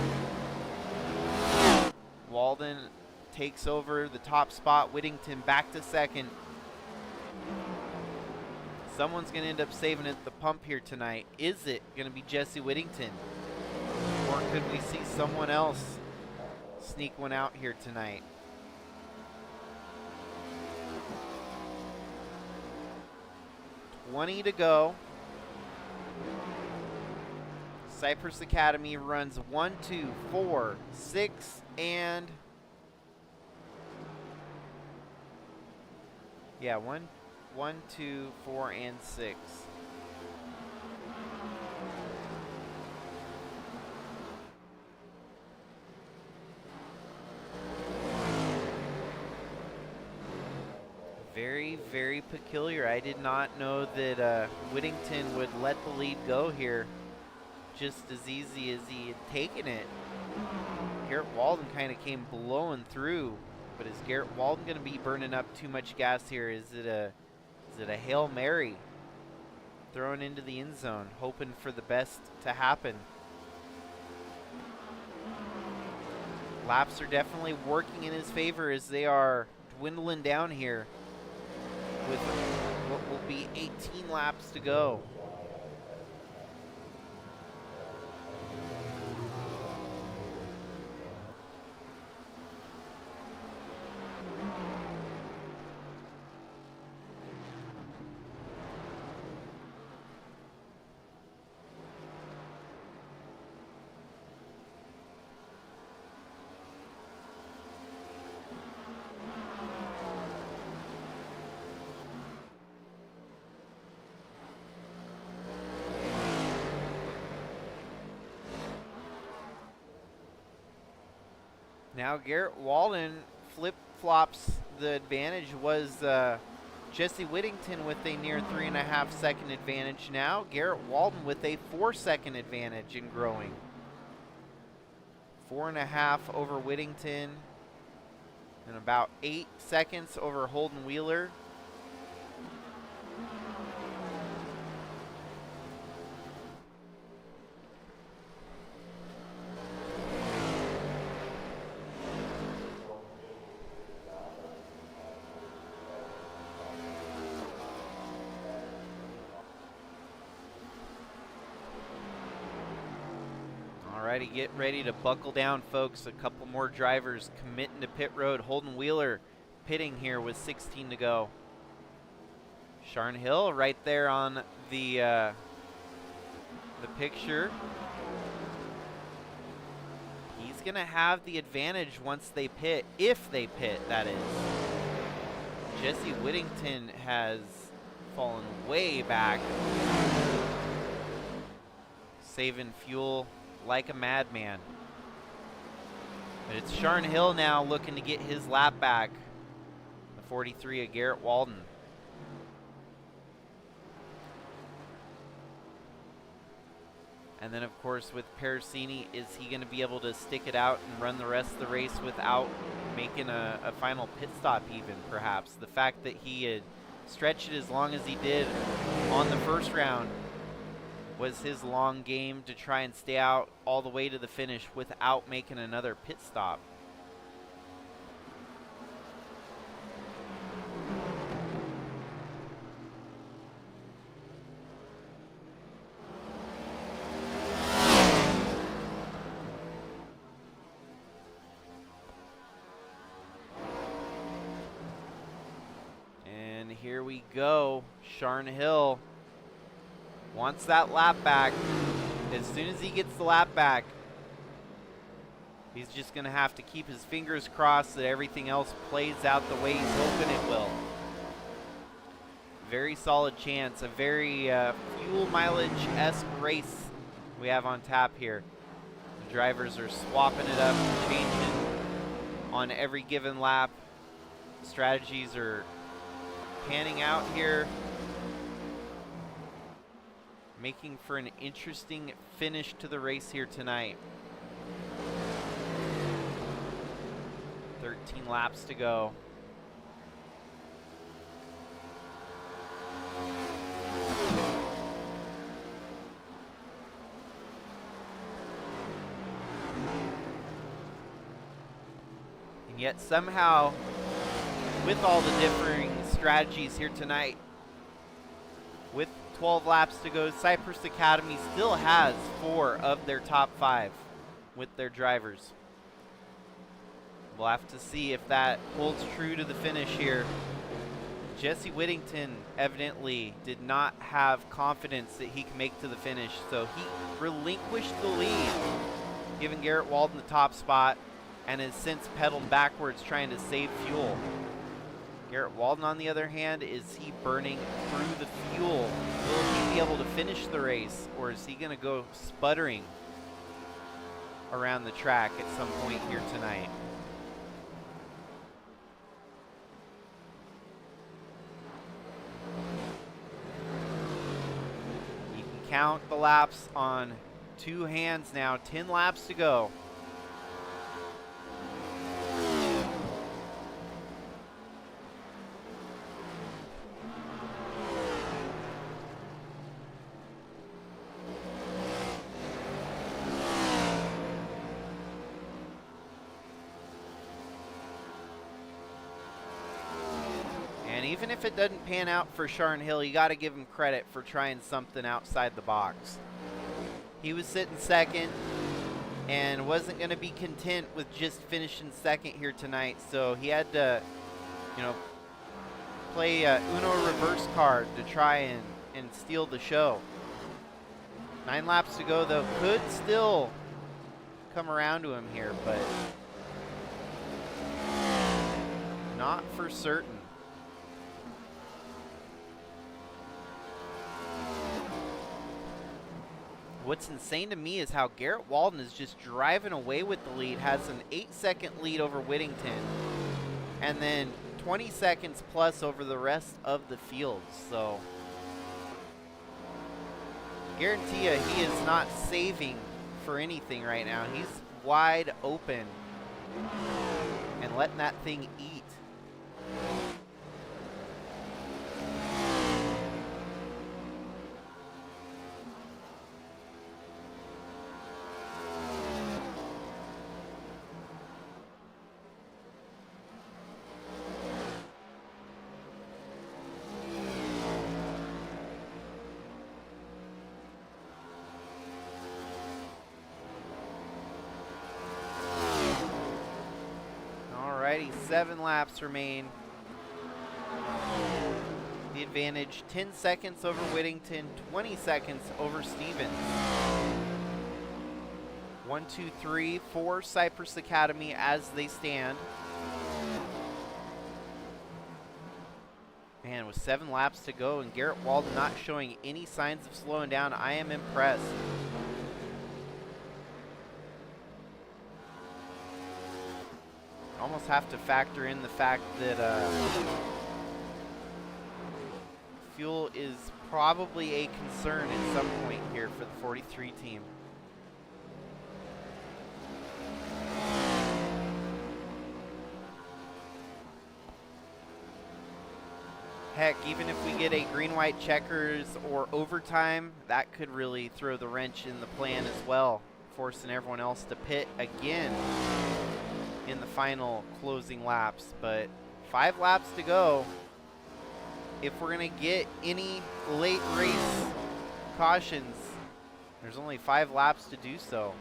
Walden takes over the top spot. Whittington back to 2nd. Someone's going to end up saving at the pump here tonight. Is it going to be Jesse Whittington? Or could we see someone else sneak one out here tonight? $20 to go. Cypress Academy runs 1, 2, 4, 6, and yeah, 1, 2, 4, and 6. Very, very peculiar. I did not know that Whittington would let the lead go here just as easy as he had taken it. Garrett Walden kind of came blowing through, but is Garrett Walden going to be burning up too much gas here? Is it a Hail Mary thrown into the end zone, hoping for the best to happen? Laps are definitely working in his favor as they are dwindling down here with what will be 18 laps to go. Now Garrett Walden flip-flops. The advantage was Jesse Whittington with a near 3.5 second advantage. Now Garrett Walden with a 4-second advantage in growing. 4.5 over Whittington and about 8 seconds over Holden Wheeler. Alrighty, get ready to buckle down, folks. A couple more drivers committing to pit road. Holden Wheeler pitting here with 16 to go. Sharn Hill right there on the picture. He's going to have the advantage once they pit, if they pit, that is. Jesse Whittington has fallen way back, saving fuel like a madman. But it's Sharn Hill now looking to get his lap back. The 43 of Garrett Walden. And then, of course, with Pericini, is he going to be able to stick it out and run the rest of the race without making a final pit stop even, perhaps? The fact that he had stretched it as long as he did on the first round was his long game to try and stay out all the way to the finish without making another pit stop. And here we go. Sharn Hill wants that lap back. As soon as he gets the lap back, he's just going to have to keep his fingers crossed that everything else plays out the way he's hoping it will. Very solid chance. A very fuel mileage-esque race we have on tap here. The drivers are swapping it up and changing on every given lap. Strategies are panning out here, making for an interesting finish to the race here tonight. 13 laps to go. And yet somehow, with all the differing strategies here tonight, with 12 laps to go, Cypress Academy still has 4 of their top 5 with their drivers. We'll have to see if that holds true to the finish here. Jesse Whittington evidently did not have confidence that he can make to the finish, so he relinquished the lead, giving Garrett Walden the top spot, and has since pedaled backwards trying to save fuel. Garrett Walden, on the other hand, is he burning through the fuel? Will he be able to finish the race, or is he going to go sputtering around the track at some point here tonight? You can count the laps on 2 hands now. 10 laps to go. And even if it doesn't pan out for Sharn Hill, you got to give him credit for trying something outside the box. He was sitting second and wasn't going to be content with just finishing second here tonight, so he had to, you know, play Uno reverse card to try and steal the show. 9 laps to go, though. Could still come around to him here, but not for certain. What's insane to me is how Garrett Walden is just driving away with the lead, has an 8-second lead over Whittington, and then 20 seconds plus over the rest of the field. So, guarantee you, he is not saving for anything right now. He's wide open and letting that thing eat. Alrighty, 7 laps remain. The advantage, 10 seconds over Whittington, 20 seconds over Stevens. 1, 2, 3, 4 Cypress Academy as they stand. Man, with 7 laps to go and Garrett Walden not showing any signs of slowing down, I am impressed. Almost have to factor in the fact that fuel is probably a concern at some point here for the 43 team. Heck, even if we get a green-white checkers or overtime, that could really throw the wrench in the plan as well, forcing everyone else to pit again in the final closing laps. But 5 laps to go. If we're going to get any late race cautions, there's only 5 laps to do so.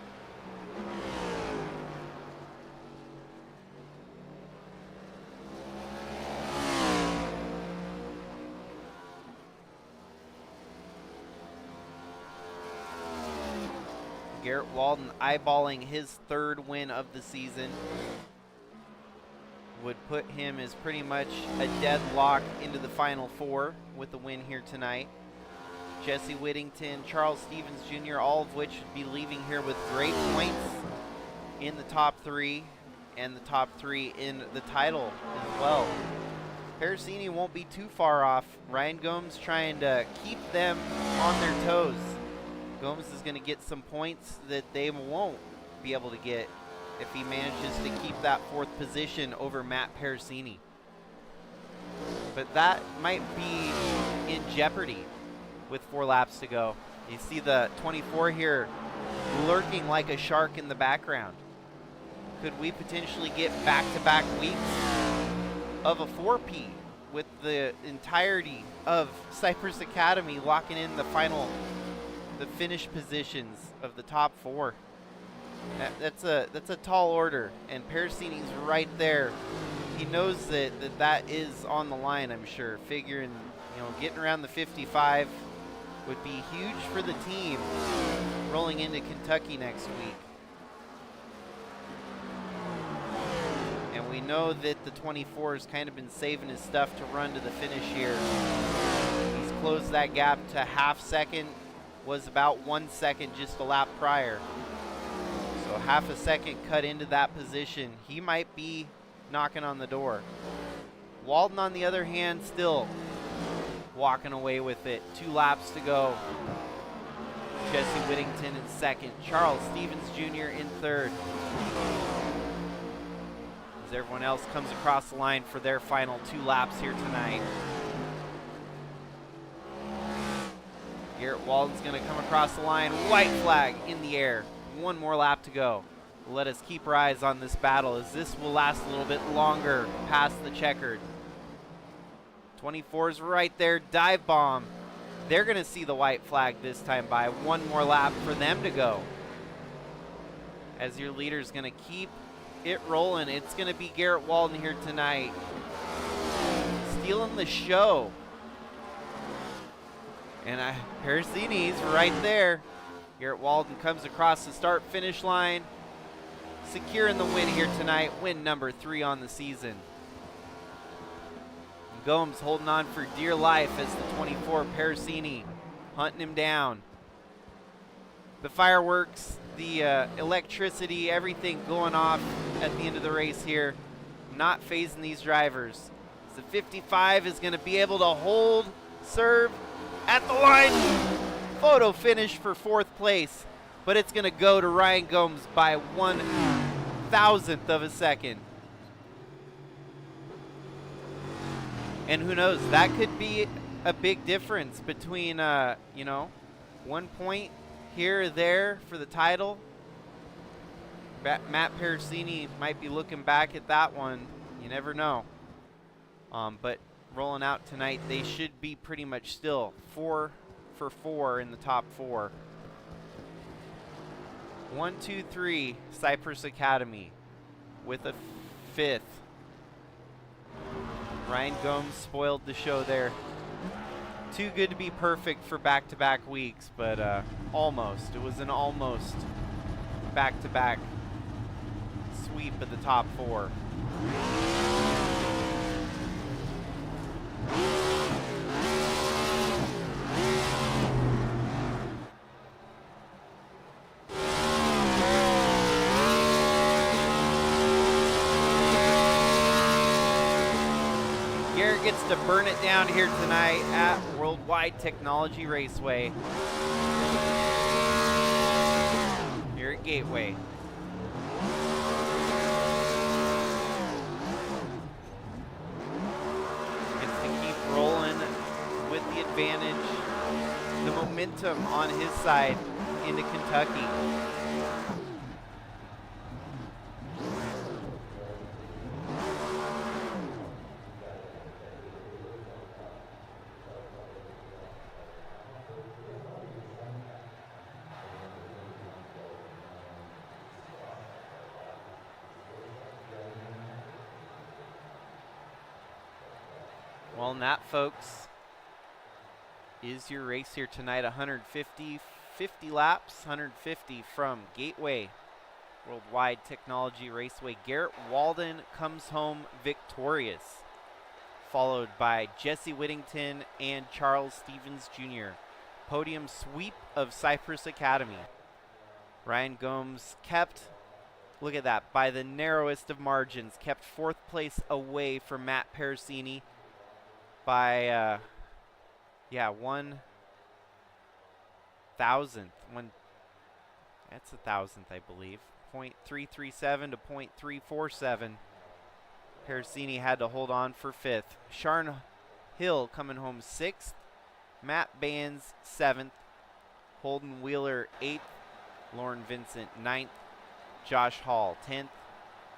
Garrett Walden eyeballing his 3rd win of the season. Would put him as pretty much a deadlock into the final 4 with the win here tonight. Jesse Whittington, Charles Stevens Jr., all of which would be leaving here with great points in the top 3 and the top 3 in the title as well. Parasini won't be too far off. Ryan Gomes trying to keep them on their toes. Gomes is going to get some points that they won't be able to get if he manages to keep that 4th position over Matt Parasini. But that might be in jeopardy with 4 laps to go. You see the 24 here lurking like a shark in the background. Could we potentially get back-to-back weeks of a 4P with the entirety of Cypress Academy locking in the finish positions of the top 4? That's a tall order, and Parasini's right there. He knows that is on the line, I'm sure. Figuring, getting around the 55 would be huge for the team rolling into Kentucky next week. And we know that the 24 has kind of been saving his stuff to run to the finish here. He's closed that gap to half second, was about 1 second just a lap prior. So half a second cut into that position. He might be knocking on the door. Walden, on the other hand, still walking away with it. 2 laps to go. Jesse Whittington in 2nd. Charles Stevens Jr. in 3rd. As everyone else comes across the line for their final 2 laps here tonight. Garrett Walden's going to come across the line. White flag in the air. 1 more lap to go. Let us keep our eyes on this battle as this will last a little bit longer past the checkered. 24's right there. Dive bomb. They're going to see the white flag this time by 1 more lap for them to go. As your leader's going to keep it rolling. It's going to be Garrett Walden here tonight, stealing the show. And Parasini's right there. Garrett Walden comes across the start-finish line, securing the win here tonight, win number 3 on the season. Gomes holding on for dear life as the 24 Parasini hunting him down. The fireworks, the electricity, everything going off at the end of the race here, not phasing these drivers. The 55 is going to be able to hold, serve at the line. Photo finish for 4th place, but it's going to go to Ryan Gomes by 1/1000th of a second. And who knows, that could be a big difference between, 1 point here or there for the title. Matt Parasini might be looking back at that one. You never know. But rolling out tonight, they should be pretty much still 4 for 4 in the top 4. 1, 2, 3, Cypress Academy with a 5th. Ryan Gomes spoiled the show there. Too good to be perfect for back-to-back weeks, but almost. It was an almost back-to-back sweep of the top 4. Garrett gets to burn it down here tonight at Worldwide Technology Raceway here at Gateway. Gets to keep rolling advantage, the momentum on his side into Kentucky. Well, and that, folks, is your race here tonight. 50 laps, 150 from Gateway Worldwide Technology Raceway. Garrett Walden comes home victorious, followed by Jesse Whittington and Charles Stevens Jr. Podium sweep of Cypress Academy. Ryan Gomes kept, look at that, by the narrowest of margins, kept fourth place away from Matt Pericini by, 1,000th. That's 1,000th, I believe. 0.337 to 0.347. Pericini had to hold on for fifth. Sharn Hill coming home sixth. Matt Bands seventh. Holden Wheeler eighth. Lauren Vincent ninth. Josh Hall 10th.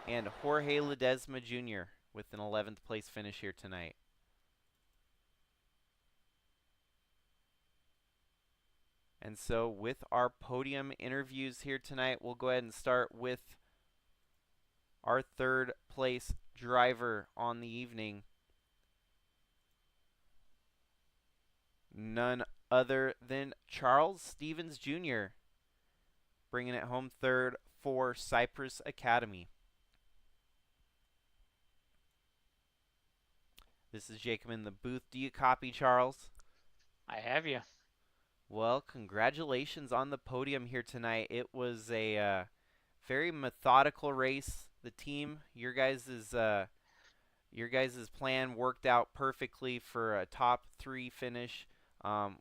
And Jorge Ledesma Jr. with an 11th place finish here tonight. And so with our podium interviews here tonight, we'll go ahead and start with our third place driver on the evening. None other than Charles Stevens Jr. bringing it home third for Cypress Academy. This is Jacob in the booth. Do you copy, Charles? I have you. Well, congratulations on the podium here tonight. It was a very methodical race. The team, your guys' plan worked out perfectly for a top 3 finish. Kind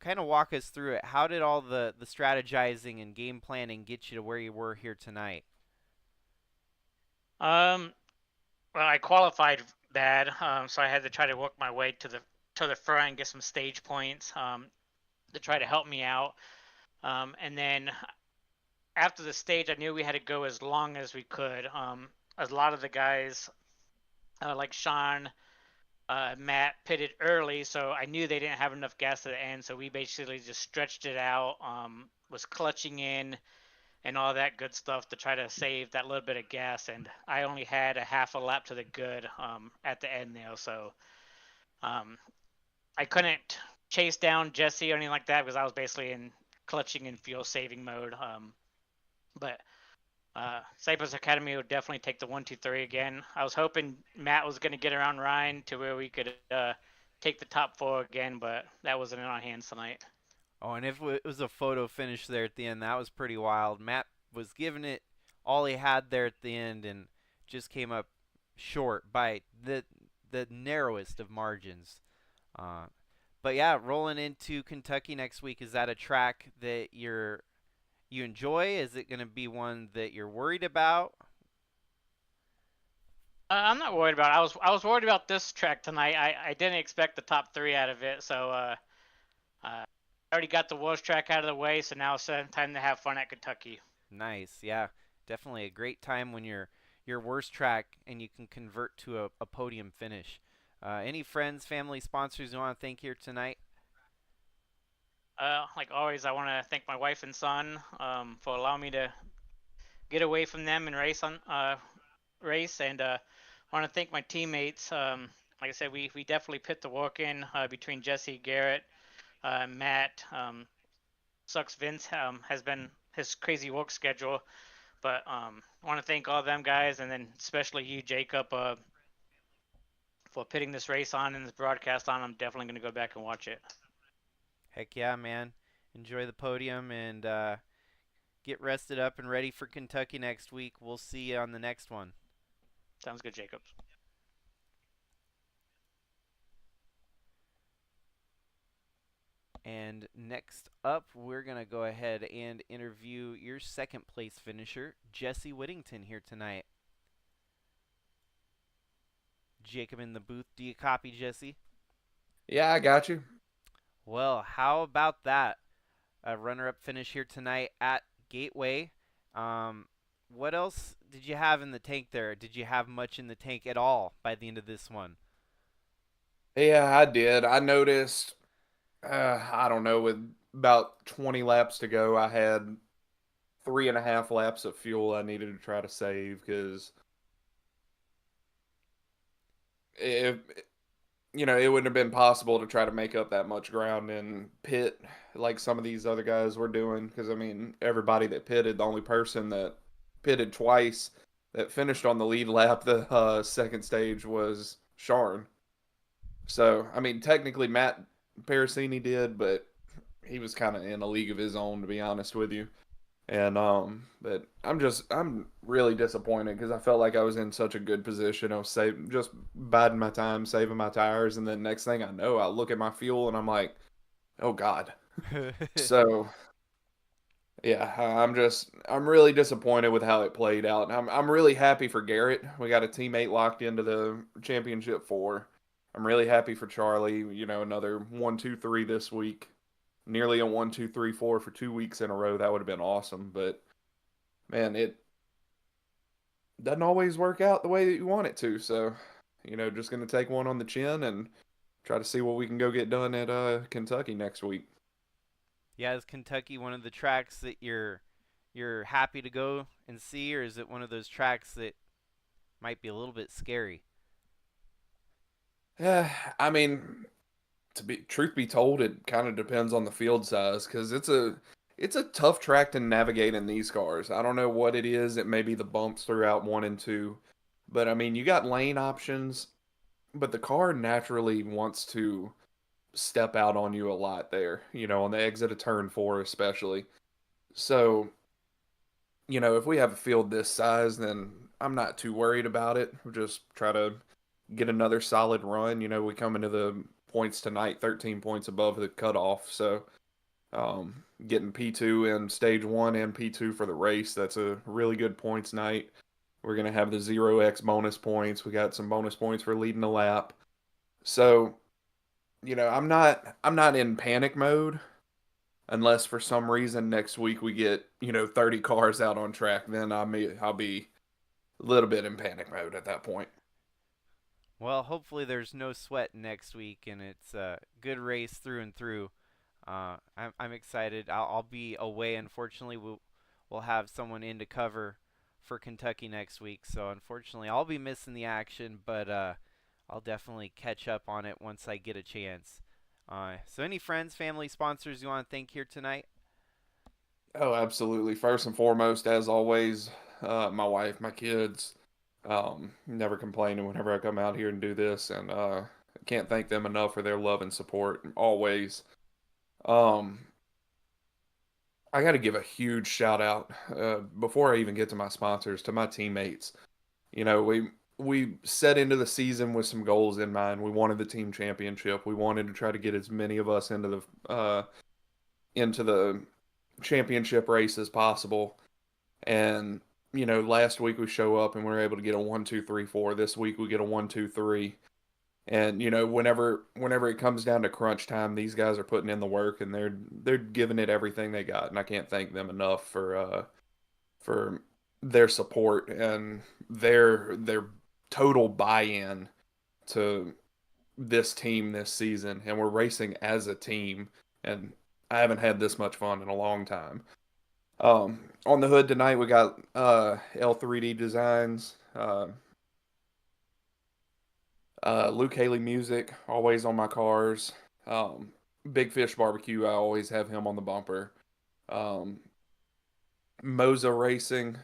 of walk us through it. How did all the strategizing and game planning get you to where you were here tonight? Um, well, I qualified bad, so I had to try to work my way to the front and get some stage points to try to help me out. And then after the stage, I knew we had to go as long as we could. A lot of the guys, like Sean, Matt, pitted early, so I knew they didn't have enough gas at the end. So we basically just stretched it out. Was clutching in and all that good stuff to try to save that little bit of gas. And I only had a half a lap to the good at the end there, so I couldn't chase down Jesse or anything like that because I was basically in clutching and fuel saving mode. But Cypress Academy would definitely take the 1-2-3 again. I was hoping Matt was going to get around Ryan to where we could take the top 4 again, but that wasn't in our hands tonight. Oh, and if it was a photo finish there at the end, that was pretty wild. Matt was giving it all he had there at the end and just came up short by the narrowest of margins. But yeah, rolling into Kentucky next week, is that a track that you enjoy? Is it going to be one that you're worried about? I'm not worried about it. I was worried about this track tonight. I didn't expect the top 3 out of it, so I already got the worst track out of the way, so now it's time to have fun at Kentucky. Nice, yeah, definitely a great time when you're your worst track and you can convert to a podium finish. Any friends, family, sponsors you want to thank here tonight? Like always, I want to thank my wife and son for allowing me to get away from them and race, and want to thank my teammates. Like I said, we definitely put the work in between Jesse, Garrett, Matt. Sucks Vince has been his crazy work schedule, but I want to thank all them guys, and then especially you, Jacob, for putting this race on and this broadcast on. I'm definitely going to go back and watch it. Heck yeah, man. Enjoy the podium and get rested up and ready for Kentucky next week. We'll see you on the next one. Sounds good, Jacob. And next up, we're going to go ahead and interview your second place finisher, Jesse Whittington, here tonight. Jacob in the booth. Do you copy, Jesse? Yeah, I got you. Well, how about that? A runner-up finish here tonight at Gateway. Um, what else did you have in the tank there? Did you have much in the tank at all by the end of this one? Yeah, I did. I noticed, I don't know, with about 20 laps to go, I had 3.5 laps of fuel I needed to try to save because if it wouldn't have been possible to try to make up that much ground in pit like some of these other guys were doing. Because I mean, everybody that pitted, the only person that pitted twice that finished on the lead lap the second stage was Sharn. So I mean, technically Matt Parasini did, but he was kind of in a league of his own, to be honest with you. And but I'm really disappointed because I felt like I was in such a good position. I was just biding my time, saving my tires, and then next thing I know, I look at my fuel and I'm like, oh God. So yeah, I'm really disappointed with how it played out. And I'm really happy for Garrett. We got a teammate locked into the championship four. I'm really happy for Charlie. Another 1, 2, 3 this week. Nearly a 1, 2, 3, 4 for 2 weeks in a row. That would have been awesome. But man, it doesn't always work out the way that you want it to. So, just gonna take one on the chin and try to see what we can go get done at Kentucky next week. Yeah, is Kentucky one of the tracks that you're happy to go and see, or is it one of those tracks that might be a little bit scary? Yeah, I mean, to be truth be told, it kind of depends on the field size because it's a tough track to navigate in these cars. I don't know what it is. It may be the bumps throughout one and two, but I mean, you got lane options, but the car naturally wants to step out on you a lot there, on the exit of turn four, especially. So, if we have a field this size, then I'm not too worried about it. We'll just try to get another solid run. We come into the points tonight 13 points above the cutoff. So, getting P2 in stage one and P2 for the race, that's a really good points night. We're going to have the 0x bonus points. We got some bonus points for leading the lap. So, I'm not in panic mode unless for some reason next week we get, 30 cars out on track, then I'll be a little bit in panic mode at that point. Well, hopefully there's no sweat next week and it's a good race through and through. I'm excited. I'll be away. Unfortunately, we'll have someone in to cover for Kentucky next week. So unfortunately, I'll be missing the action, but I'll definitely catch up on it once I get a chance. So any friends, family, sponsors you want to thank here tonight? Oh, absolutely. First and foremost, as always, my wife, my kids, never complaining whenever I come out here and do this, and I can't thank them enough for their love and support always. Um, I got to give a huge shout out before I even get to my sponsors to my teammates. We set into the season with some goals in mind. We wanted the team championship. We wanted to try to get as many of us into the championship race as possible. And last week we show up and we're able to get a 1, 2, 3, 4. This week we get a 1, 2, 3. And whenever it comes down to crunch time, these guys are putting in the work and they're giving it everything they got. And I can't thank them enough for their support and their total buy-in to this team this season. And we're racing as a team, and I haven't had this much fun in a long time. On the hood tonight, we got L3D Designs, Luke Haley Music, always on my cars. Um, Big Fish Barbecue, I always have him on the bumper. Um, Moza Racing,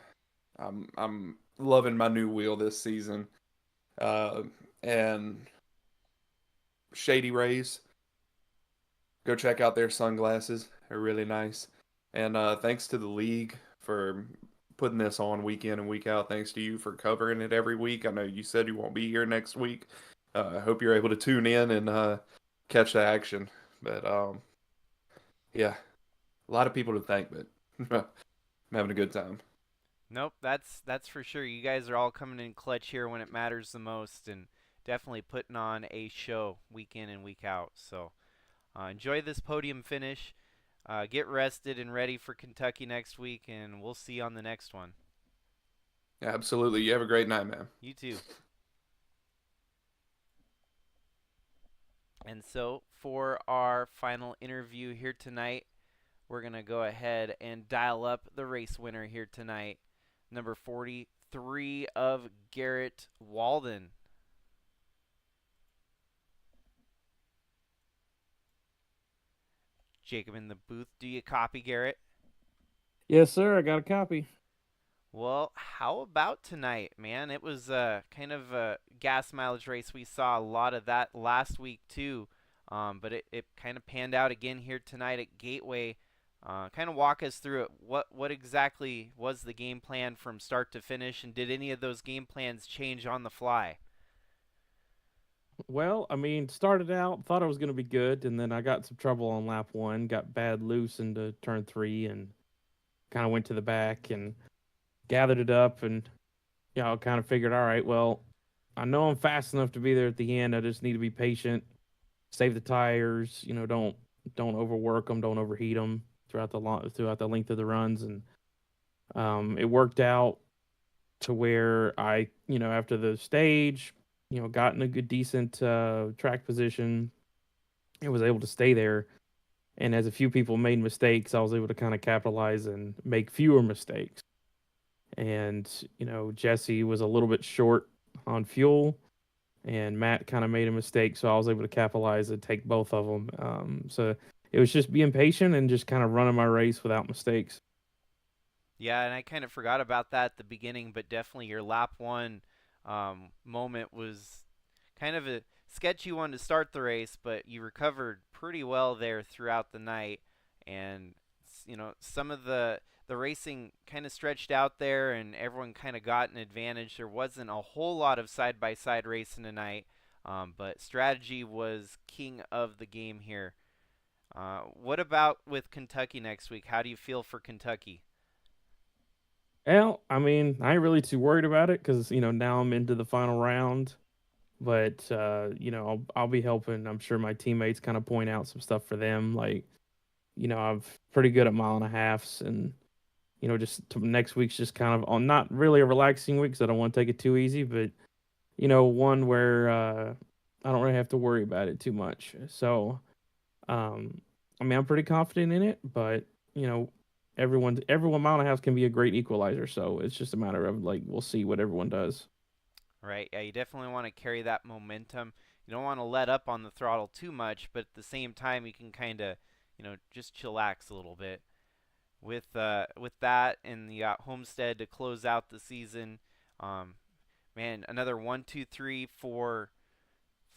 I'm loving my new wheel this season. Uh, and Shady Rays, go check out their sunglasses. They're really nice. And thanks to the league for putting this on week in and week out. Thanks to you for covering it every week. I know you said you won't be here next week. I hope you're able to tune in and catch the action. But yeah, a lot of people to thank, but I'm having a good time. Nope, that's for sure. You guys are all coming in clutch here when it matters the most, and definitely putting on a show week in and week out. So Enjoy this podium finish. Get rested and ready for Kentucky next week, and we'll see you on the next one. Absolutely. You have a great night, man. You too. And so for our final interview here tonight, we're going to go ahead and dial up the race winner here tonight, number 43 of Garrett Walden. Jacob in the booth, do you copy, Garrett? Yes, sir. I got a copy. Well, how about tonight, man? It was kind of a gas mileage race. We saw a lot of that last week, too. But it kind of panned out again here tonight at Gateway. Kind of walk us through it. What exactly was the game plan from start to finish, and did any of those game plans change on the fly? Well, started out, thought it was going to be good, and then I got some trouble on lap 1, got bad loose into turn 3, and kind of went to the back and gathered it up, and kind of figured, all right, well, I know I'm fast enough to be there at the end. I just need to be patient, save the tires, don't overwork them, don't overheat them throughout the length of the runs, and it worked out to where I, after the stage, got in a good, decent track position and was able to stay there. And as a few people made mistakes, I was able to kind of capitalize and make fewer mistakes. And, Jesse was a little bit short on fuel, and Matt kind of made a mistake, so I was able to capitalize and take both of them. So it was just being patient and just kind of running my race without mistakes. Yeah, and I kind of forgot about that at the beginning, but definitely your lap 1 moment was kind of a sketchy one to start the race, but you recovered pretty well there throughout the night. And, some of the racing kind of stretched out there, and everyone kind of got an advantage. There wasn't a whole lot of side-by-side racing tonight, but strategy was king of the game here. What about with Kentucky next week? How do you feel for Kentucky? Well, I ain't really too worried about it because, now I'm into the final round. But, I'll be helping. I'm sure my teammates kind of point out some stuff for them. Like, I'm pretty good at 1.5 miles. And, next week's just kind of on not really a relaxing week because I don't want to take it too easy. But, one where I don't really have to worry about it too much. So, I'm pretty confident in it. But, every 1.5 miles can be a great equalizer. So it's just a matter of, we'll see what everyone does. Right, yeah, you definitely want to carry that momentum. You don't want to let up on the throttle too much, but at the same time, you can kind of, just chillax a little bit. With that, and you got Homestead to close out the season. Man, another 1, 2, 3 for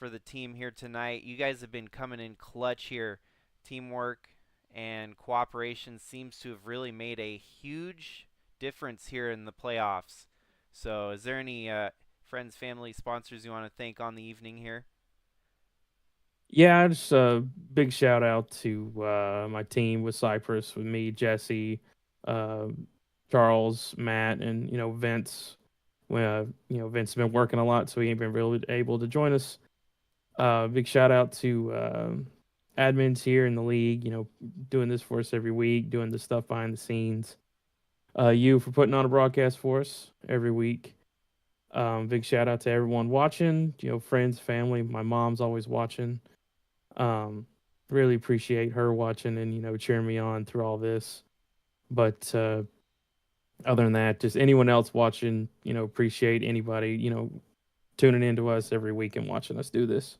the team here tonight. You guys have been coming in clutch here. Teamwork and cooperation seems to have really made a huge difference here in the playoffs. So, is there any friends, family, sponsors you want to thank on the evening here? Yeah, just a big shout out to my team with Cypress, with me, Jesse, uh, Charles, Matt, and Vince. Vince has been working a lot, so he ain't been really able to join us. Big shout out to admins here in the league, doing this for us every week, doing the stuff behind the scenes. You for putting on a broadcast for us every week. Big shout out to everyone watching, friends, family. My mom's always watching. Really appreciate her watching and, cheering me on through all this. But other than that, just anyone else watching, appreciate anybody, tuning into us every week and watching us do this.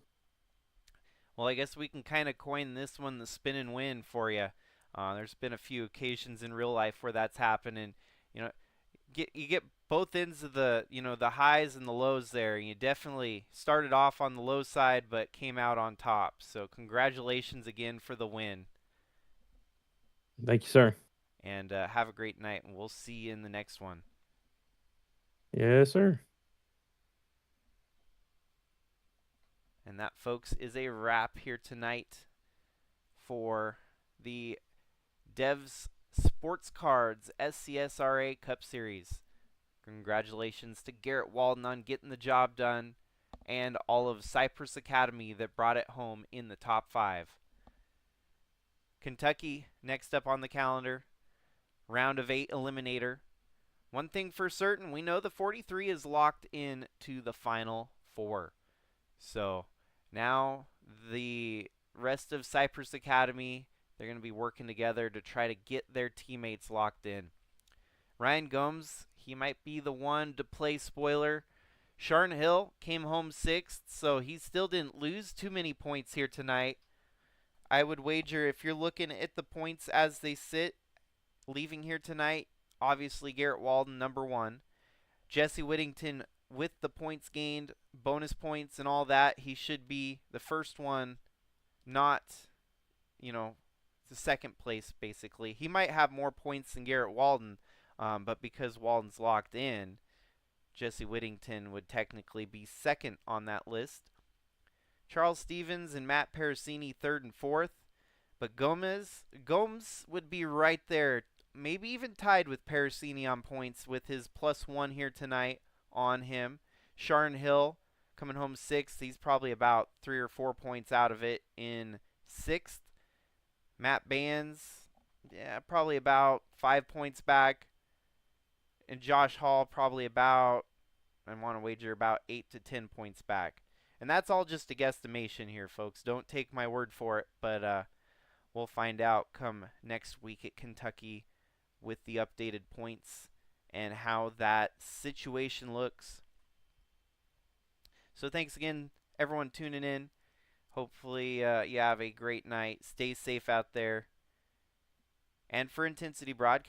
Well, I guess we can kind of coin this one the spin and win for you. There's been a few occasions in real life where that's happened, and you get both ends of the the highs and the lows there. You definitely started off on the low side, but came out on top. So congratulations again for the win. Thank you, sir. And have a great night, and we'll see you in the next one. Yes, sir. And that, folks, is a wrap here tonight for the Devs Sports Cards SCSRA Cup Series. Congratulations to Garrett Walden on getting the job done, and all of Cypress Academy that brought it home in the top 5. Kentucky next up on the calendar. Round of 8 eliminator. One thing for certain, we know the 43 is locked in to the Final Four. So now the rest of Cypress Academy, they're going to be working together to try to get their teammates locked in. Ryan Gomes, he might be the one to play spoiler. Sharn Hill came home 6th, so he still didn't lose too many points here tonight. I would wager if you're looking at the points as they sit, leaving here tonight, obviously Garrett Walden, number 1. Jesse Whittington with the points gained, bonus points and all that, he should be the first one, not, the second place, basically. He might have more points than Garrett Walden, but because Walden's locked in, Jesse Whittington would technically be second on that list. Charles Stevens and Matt Parasini 3rd and 4th. But Gomes would be right there, maybe even tied with Parasini on points with his +1 here tonight on him. Sharn Hill coming home 6th. He's probably about 3 or 4 points out of it in 6th. Matt Bands, probably about 5 points back. And Josh Hall probably about, I want to wager about 8 to 10 points back. And that's all just a guesstimation here, folks. Don't take my word for it, but we'll find out come next week at Kentucky with the updated points and how that situation looks. So thanks again, everyone tuning in. Hopefully you have a great night. Stay safe out there. And for Intensity Broadcast,